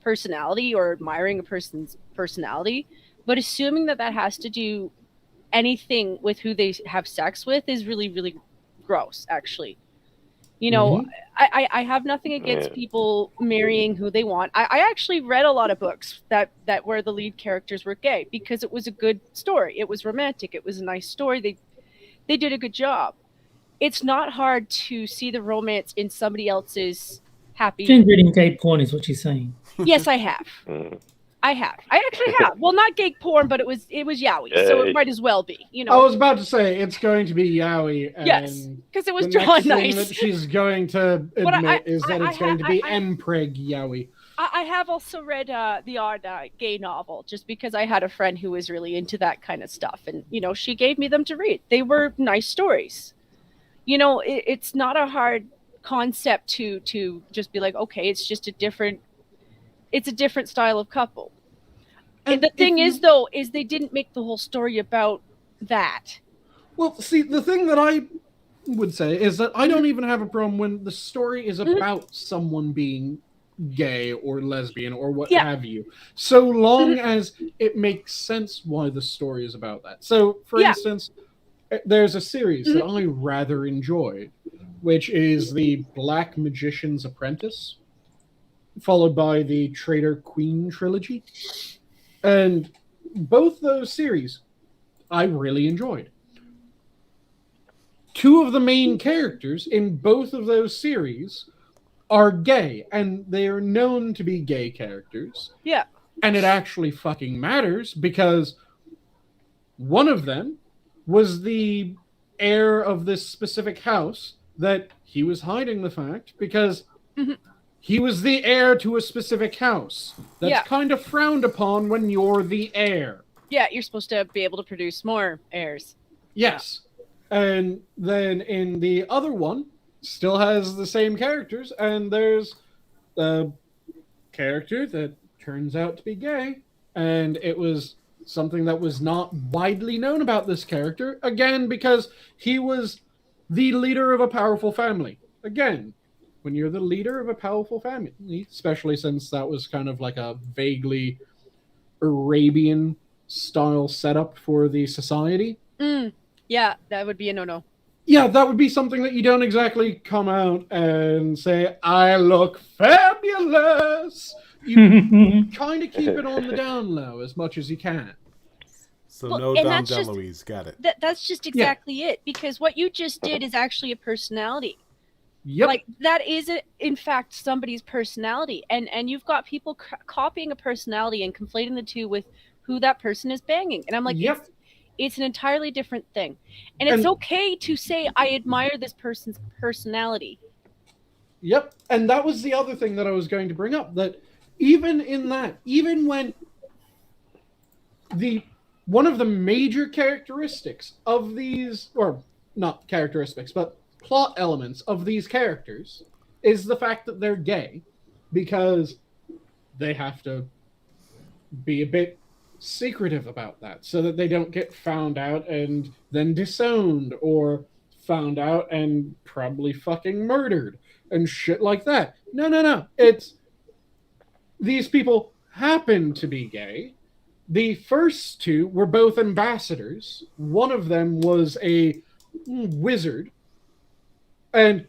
personality or admiring a person's personality, but assuming that has to do anything with who they have sex with is really, really gross, actually. I have nothing against people marrying who they want. I actually read a lot of books that where the lead characters were gay, because it was a good story. It was romantic. It was a nice story. They did a good job. It's not hard to see the romance in somebody else's happy. Been reading gay porn is what you're saying. Yes, I have. I actually have. Well, not gay porn, but it was yaoi, so it might as well be. I was about to say it's going to be yaoi. And yes, because it was the drawn next nice. thing that she's going to admit is that it's going to be Mpreg yaoi. I have also read the odd gay novel, just because I had a friend who was really into that kind of stuff, and she gave me them to read. They were nice stories. It's not a hard concept to just be like, okay, it's just a different style of couple. And the thing is they didn't make the whole story about that. Well, see, the thing that I would say is that I don't even have a problem when the story is about someone being gay or lesbian or what have you, so long as it makes sense why the story is about that. So, for instance, there's a series that I rather enjoyed, which is the Black Magician's Apprentice, followed by the Traitor Queen trilogy. And both those series I really enjoyed. Two of the main characters in both of those series are gay, and they are known to be gay characters. Yeah. And it actually fucking matters, because one of them was the heir of this specific house that he was hiding the fact because he was the heir to a specific house. That's kind of frowned upon when you're the heir. Yeah, you're supposed to be able to produce more heirs. Yes. And then in the other one, still has the same characters, and there's a character that turns out to be gay, and it was something that was not widely known about this character, again, because he was the leader of a powerful family. Again, when you're the leader of a powerful family, especially since that was kind of like a vaguely Arabian-style setup for the society. Yeah, that would be a no-no. Yeah, that would be something that you don't exactly come out and say, I look fabulous. You kind of keep it on the down low as much as you can. So no Dom DeLuise, got it. That's just exactly it, because what you just did is actually a personality. Yep. Like, that is, in fact, somebody's personality. And you've got people copying a personality and conflating the two with who that person is banging. And I'm like, it's an entirely different thing. And it's okay to say, I admire this person's personality. Yep. And that was the other thing that I was going to bring up, that even in that, even when one of the major characteristics of these, or not characteristics, but plot elements of these characters is the fact that they're gay, because they have to be a bit secretive about that so that they don't get found out and then disowned, or found out and probably fucking murdered and shit like that. No. It's these people happen to be gay. The first two were both ambassadors. One of them was a wizard. And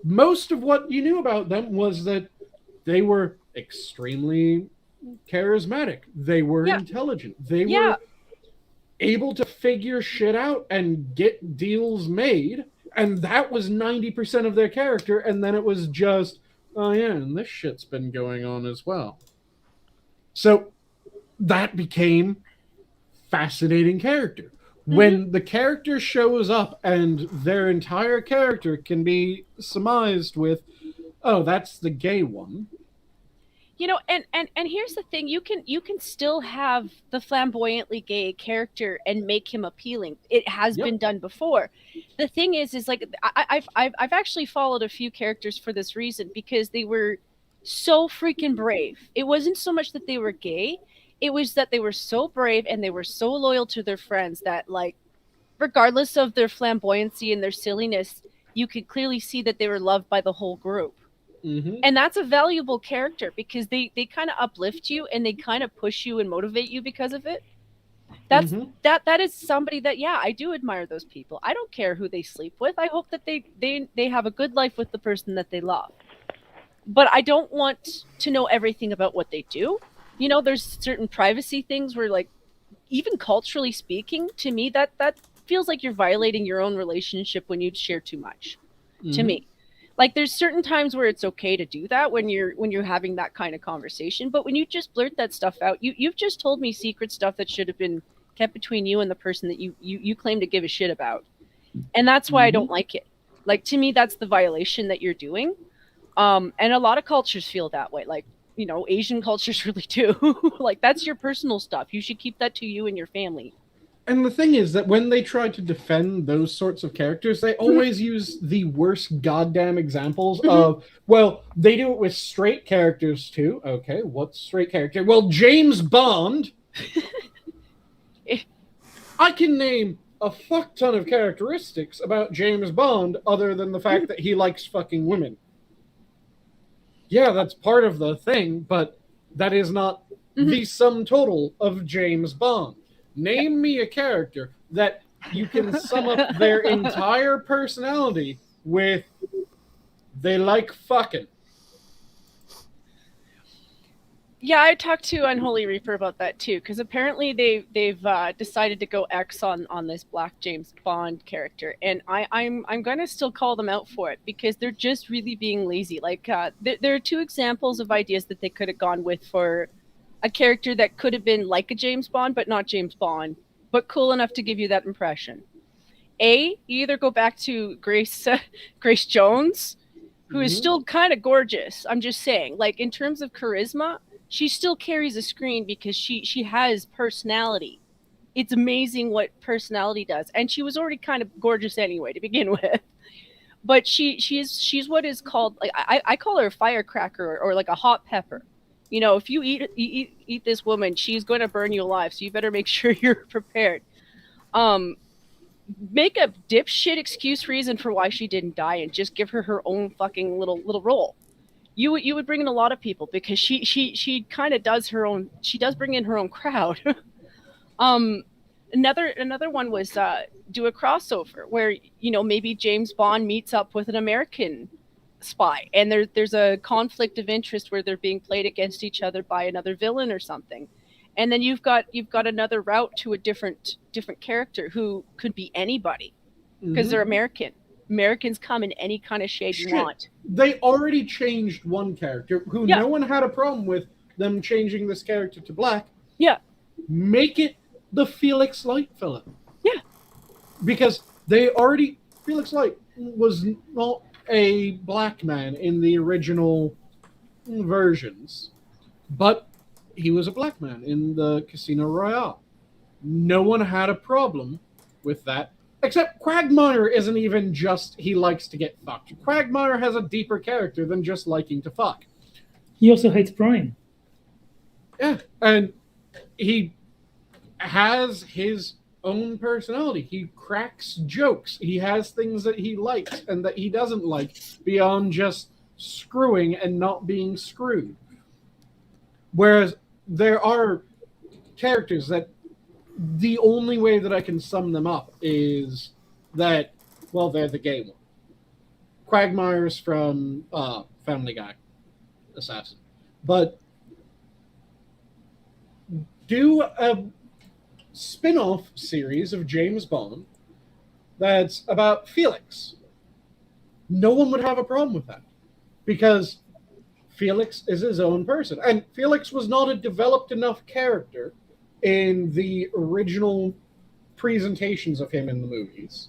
most of what you knew about them was that they were extremely charismatic. They were intelligent. They were able to figure shit out and get deals made. And that was 90% of their character. And then it was just, oh yeah, and this shit's been going on as well. So that became fascinating character. When the character shows up and their entire character can be surmised with, oh, that's the gay one. And here's the thing: you can still have the flamboyantly gay character and make him appealing. It has been done before. The thing is like I've actually followed a few characters for this reason, because they were so freaking brave. It wasn't so much that they were gay; it was that they were so brave and they were so loyal to their friends that, like, regardless of their flamboyancy and their silliness, you could clearly see that they were loved by the whole group. Mm-hmm. And that's a valuable character, because they kind of uplift you and they kind of push you and motivate you because of it. That's that is somebody that, yeah, I do admire those people. I don't care who they sleep with. I hope that they have a good life with the person that they love. But I don't want to know everything about what they do. There's certain privacy things where, like, even culturally speaking, to me that feels like you're violating your own relationship when you share too much. To me. Like, there's certain times where it's okay to do that when you're having that kind of conversation, but when you just blurt that stuff out, you've just told me secret stuff that should have been kept between you and the person that you claim to give a shit about. And that's why I don't like it. Like, to me, that's the violation that you're doing. And a lot of cultures feel that way. Like, Asian cultures really do. Like, that's your personal stuff. You should keep that to you and your family. And the thing is that when they try to defend those sorts of characters, they always use the worst goddamn examples of, well, they do it with straight characters too. Okay, what's straight character? Well, James Bond. I can name a fuck ton of characteristics about James Bond other than the fact that he likes fucking women. Yeah, that's part of the thing, but that is not the sum total of James Bond. Name me a character that you can sum up their entire personality with they like fucking. Yeah, I talked to Unholy Reaper about that too, because apparently they've decided to go X on this Black James Bond character, and I'm gonna still call them out for it, because they're just really being lazy. Like, there are two examples of ideas that they could have gone with for a character that could have been like a James Bond, but not James Bond, but cool enough to give you that impression. You either go back to Grace Jones, who is still kind of gorgeous. I'm just saying, like, in terms of charisma, she still carries a screen because she has personality. It's amazing what personality does, and she was already kind of gorgeous anyway to begin with. But she's what is called, like, I call her a firecracker, or like a hot pepper. If you eat this woman, she's going to burn you alive. So you better make sure you're prepared. Make a dipshit excuse reason for why she didn't die, and just give her own fucking little role. You would bring in a lot of people, because she kind of does her own. She does bring in her own crowd. Another one was do a crossover where maybe James Bond meets up with an American spy, and there's a conflict of interest where they're being played against each other by another villain or something, and then you've got another route to a different character who could be anybody, because they're American. Americans come in any kind of shade you want. They already changed one character who no one had a problem with them changing this character to black. Yeah. Make it the Felix Light fella. Yeah. Because Felix Light was not a black man in the original versions, but he was a black man in the Casino Royale. No one had a problem with that, except Quagmire isn't even just he likes to get fucked. Quagmire has a deeper character than just liking to fuck. He also hates Brian. Yeah, and he has his own personality. He cracks jokes. He has things that he likes and that he doesn't like beyond just screwing and not being screwed. Whereas there are characters that the only way that I can sum them up is that, well, they're the gay one. Quagmire's from Family Guy, Assassin. But do a spin-off series of James Bond that's about Felix. No one would have a problem with that, because Felix is his own person. And Felix was not a developed enough character in the original presentations of him in the movies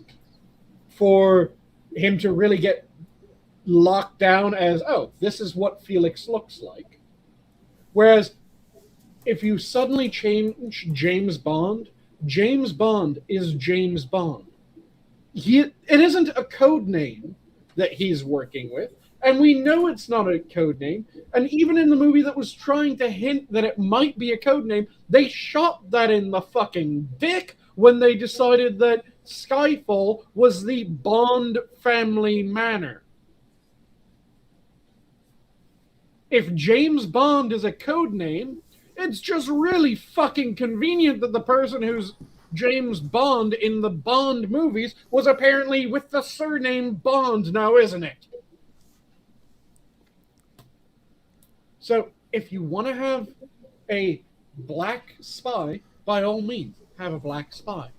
for him to really get locked down as, oh, this is what Felix looks like. Whereas if you suddenly change James Bond is James Bond. It isn't a code name that he's working with, and we know it's not a code name. And even in the movie that was trying to hint that it might be a code name, they shot that in the fucking dick when they decided that Skyfall was the Bond family manor. If James Bond is a code name, it's just really fucking convenient that the person who's James Bond in the Bond movies was apparently with the surname Bond now, isn't it? So, if you want to have a black spy, by all means, have a black spy.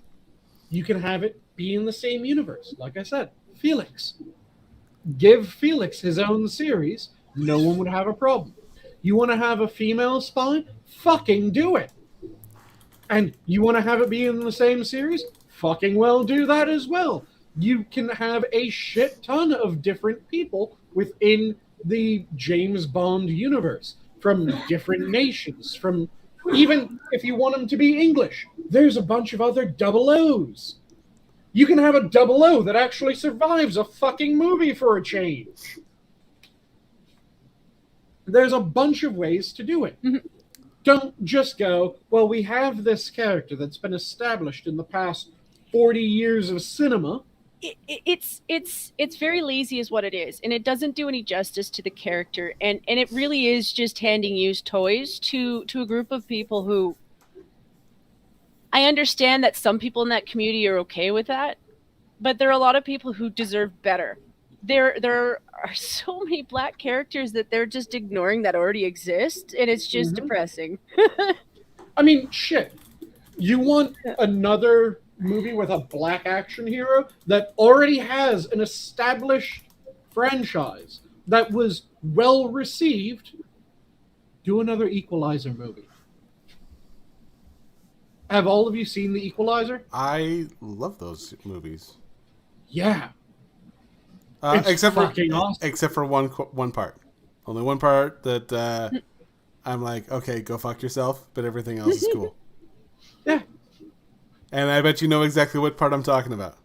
You can have it be in the same universe. Like I said, Felix. Give Felix his own series. No one would have a problem. You want to have a female spy? Fucking do it. And you want to have it be in the same series? Fucking well do that as well. You can have a shit ton of different people within the James Bond universe from different nations, from even if you want them to be English, there's a bunch of other double O's. You can have a double O that actually survives a fucking movie for a change. There's a bunch of ways to do it. Mm-hmm. Don't just go, well, we have this character that's been established in the past 40 years of cinema. It's very lazy is what it is, and it doesn't do any justice to the character, and it really is just handing used toys to a group of people who, I understand that some people in that community are okay with that, but there are a lot of people who deserve better. There are so many black characters that they're just ignoring that already exist, and it's just depressing. I mean, shit. You want another movie with a black action hero that already has an established franchise that was well received? Do another Equalizer movie. Have all of you seen The Equalizer? I love those movies. Yeah. Except for awesome. Except for one part. Only one part that I'm like, okay, go fuck yourself, but everything else is cool. Yeah. And I bet you know exactly what part I'm talking about.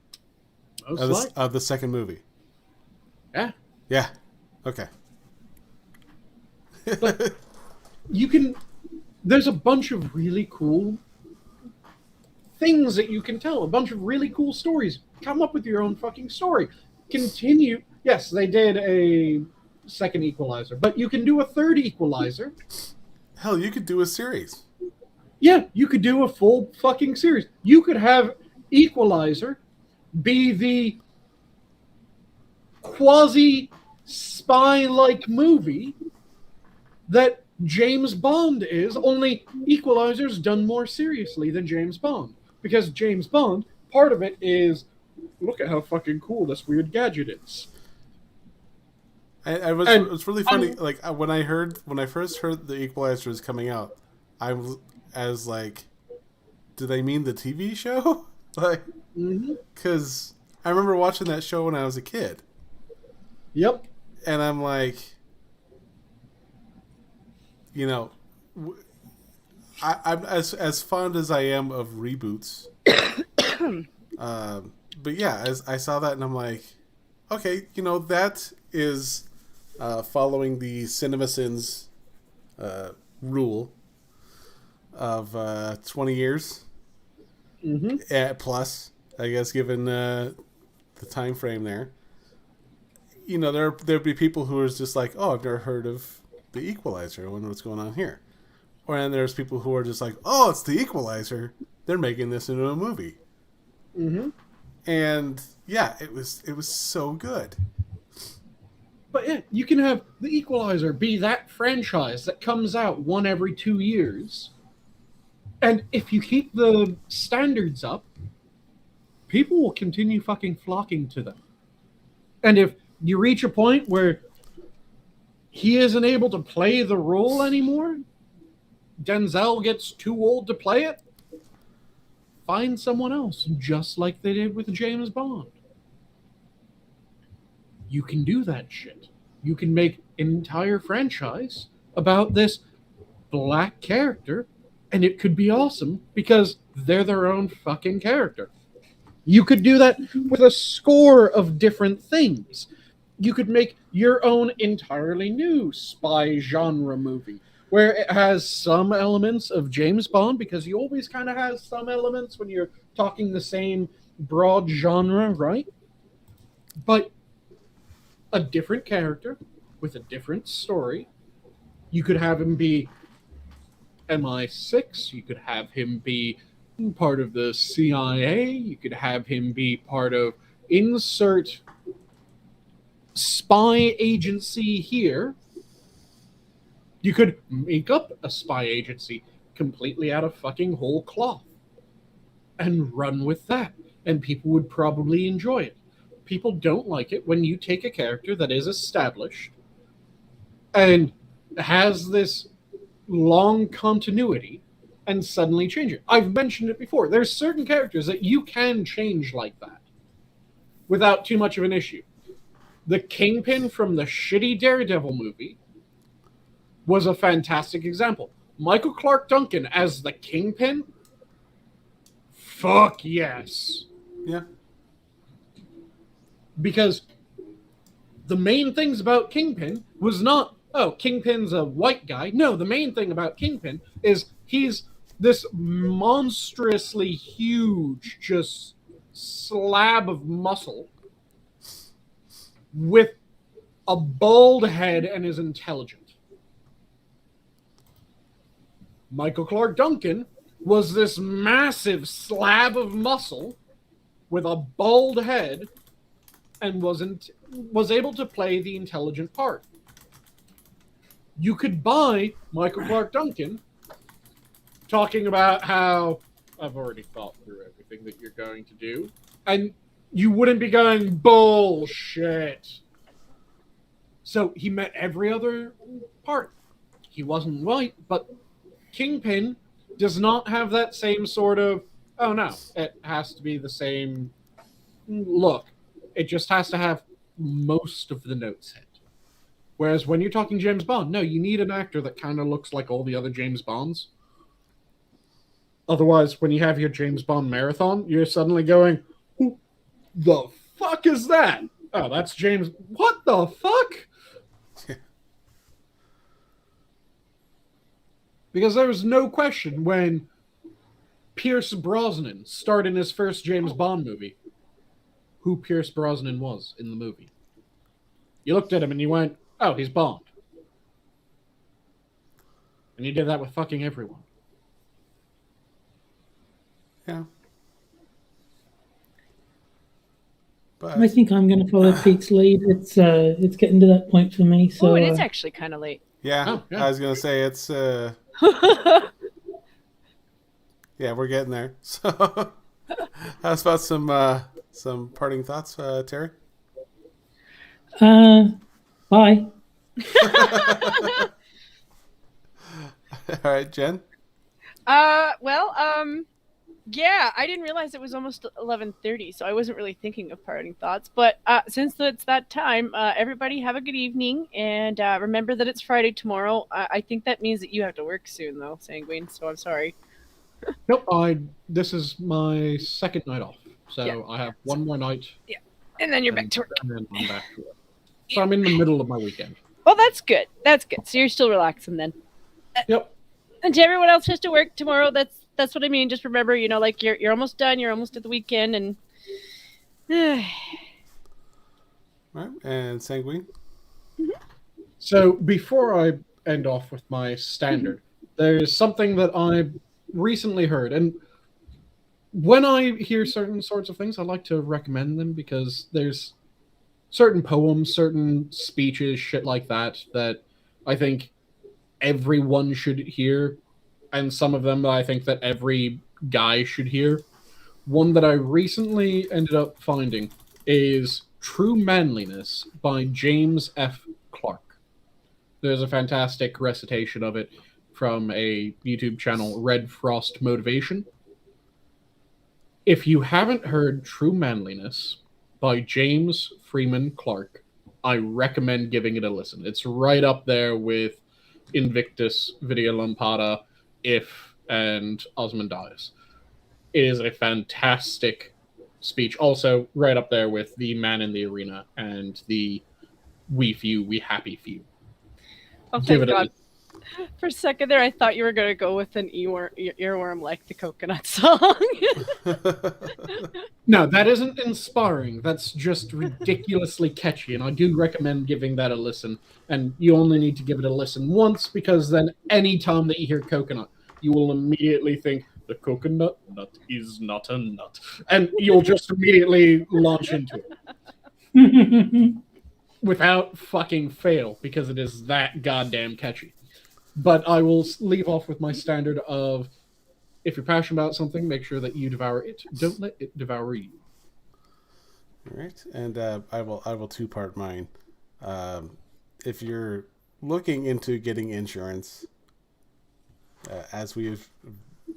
Of the second movie. Yeah. Yeah. Okay. But there's a bunch of really cool things that you can tell, a bunch of really cool stories. Come up with your own fucking story. Continue. Yes, they did a second Equalizer, but you can do a third Equalizer. Hell, you could do a series. Yeah, you could do a full fucking series. You could have Equalizer be the quasi-spy-like movie that James Bond is, only Equalizer's done more seriously than James Bond. Because James Bond, part of it is, look at how fucking cool this weird gadget is. It's really funny. Like when I first heard the Equalizer was coming out, I was like, "Do they mean the TV show?" Like, because I remember watching that show when I was a kid. Yep. And I'm like, you know, I'm as fond as I am of reboots. But yeah, as I saw that and I'm like, okay, you know, that is following the CinemaSins rule of 20 years plus, I guess, given the time frame there. You know, there'd be people who are just like, oh, I've never heard of the Equalizer. I wonder what's going on here. And there's people who are just like, oh, it's the Equalizer. They're making this into a movie. Mm-hmm. And yeah, it was so good. But yeah, you can have the Equalizer be that franchise that comes out one every 2 years. And if you keep the standards up, people will continue fucking flocking to them. And if you reach a point where he isn't able to play the role anymore, Denzel gets too old to play it, find someone else, just like they did with James Bond. You can do that shit. You can make an entire franchise about this black character, and it could be awesome because they're their own fucking character. You could do that with a score of different things. You could make your own entirely new spy genre movie where it has some elements of James Bond, because you always kind of have some elements when you're talking the same broad genre, right? But a different character with a different story. You could have him be MI6. You could have him be part of the CIA. You could have him be part of insert spy agency here. You could make up a spy agency completely out of fucking whole cloth and run with that, and people would probably enjoy it. People don't like it when you take a character that is established and has this long continuity and suddenly change it. I've mentioned it before. There's certain characters that you can change like that without too much of an issue. The Kingpin from the shitty Daredevil movie was a fantastic example. Michael Clark Duncan as the Kingpin? Fuck yes. Yeah. Because the main things about Kingpin was not, oh, Kingpin's a white guy. No, the main thing about Kingpin is he's this monstrously huge, just slab of muscle with a bald head and is intelligent. Michael Clark Duncan was this massive slab of muscle with a bald head and was able to play the intelligent part. You could buy Michael Clark Duncan talking about how I've already thought through everything that you're going to do, and you wouldn't be going bullshit. So he met every other part. He wasn't white, but Kingpin does not have that same sort of, oh no, it has to be the same look. It just has to have most of the notes hit. Whereas when you're talking James Bond, no, you need an actor that kind of looks like all the other James Bonds. Otherwise, when you have your James Bond marathon, you're suddenly going, who the fuck is that? Oh, that's James. What the fuck? Because there was no question when Pierce Brosnan starred in his first James Bond movie who Pierce Brosnan was in the movie. You looked at him and you went, oh, he's Bond. And you did that with fucking everyone. Yeah. But I think I'm going to follow Pete's lead. It's getting to that point for me. So Oh, it is actually kind of late. yeah, Oh, yeah. I was gonna say it's yeah, we're getting there. So how's about some parting thoughts, Terry? Bye. All right, Jen. Yeah, I didn't realize it was almost 11:30, so I wasn't really thinking of parting thoughts. But since it's that time, everybody have a good evening, and remember that it's Friday tomorrow. I think that means that you have to work soon, though, Sanguine. So I'm sorry. Nope, this is my second night off. So Yeah. I have one more night. And then you're back to work. And then I'm back to work. So I'm in the middle of my weekend. Oh, that's good. That's good. So you're still relaxing then. Yep. And to everyone else who has to work tomorrow, that's what I mean. Just remember, like you're almost done. You're almost at the weekend, and All right, and Sanguine. So before I end off with my standard, there's something that I recently heard, and when I hear certain sorts of things, I like to recommend them because there's certain poems, certain speeches, shit like that I think everyone should hear, and some of them I think that every guy should hear. One that I recently ended up finding is True Manliness by James F. Clark. There's a fantastic recitation of it from a YouTube channel, Red Frost Motivation. If you haven't heard True Manliness by James Freeman Clark, I recommend giving it a listen. It's right up there with Invictus Vidia Lampada if and Osmondias. It is a fantastic speech. Also, right up there with the Man in the Arena and the We Few, We Happy Few. Oh, Give thank it God. For a second there, I thought you were going to go with an earworm like the Coconut song. No, that isn't inspiring. That's just ridiculously catchy, and I do recommend giving that a listen. And you only need to give it a listen once, because then any time that you hear coconut, you will immediately think, the coconut nut is not a nut. And you'll just immediately launch into it. Without fucking fail, because it is that goddamn catchy. But I will leave off with my standard of, if you're passionate about something, make sure that you devour it. Don't let it devour you. All right, and I will two-part mine. If you're looking into getting insurance, as we've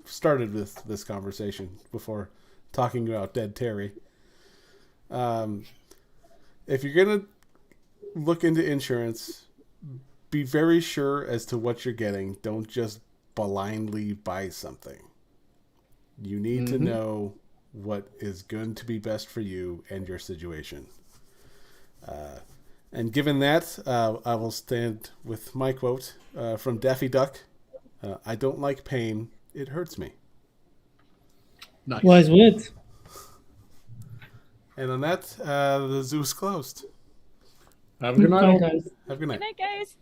started with this conversation before talking about Dead Terry, if you're gonna look into insurance, be very sure as to what you're getting. Don't just blindly buy something. You need to know what is going to be best for you and your situation. And given that, I will stand with my quote from Daffy Duck. I don't like pain. It hurts me. Nice. Wise words. And on that, the zoo is closed. Have a good night. Bye, guys. Have a good night. Good night, guys.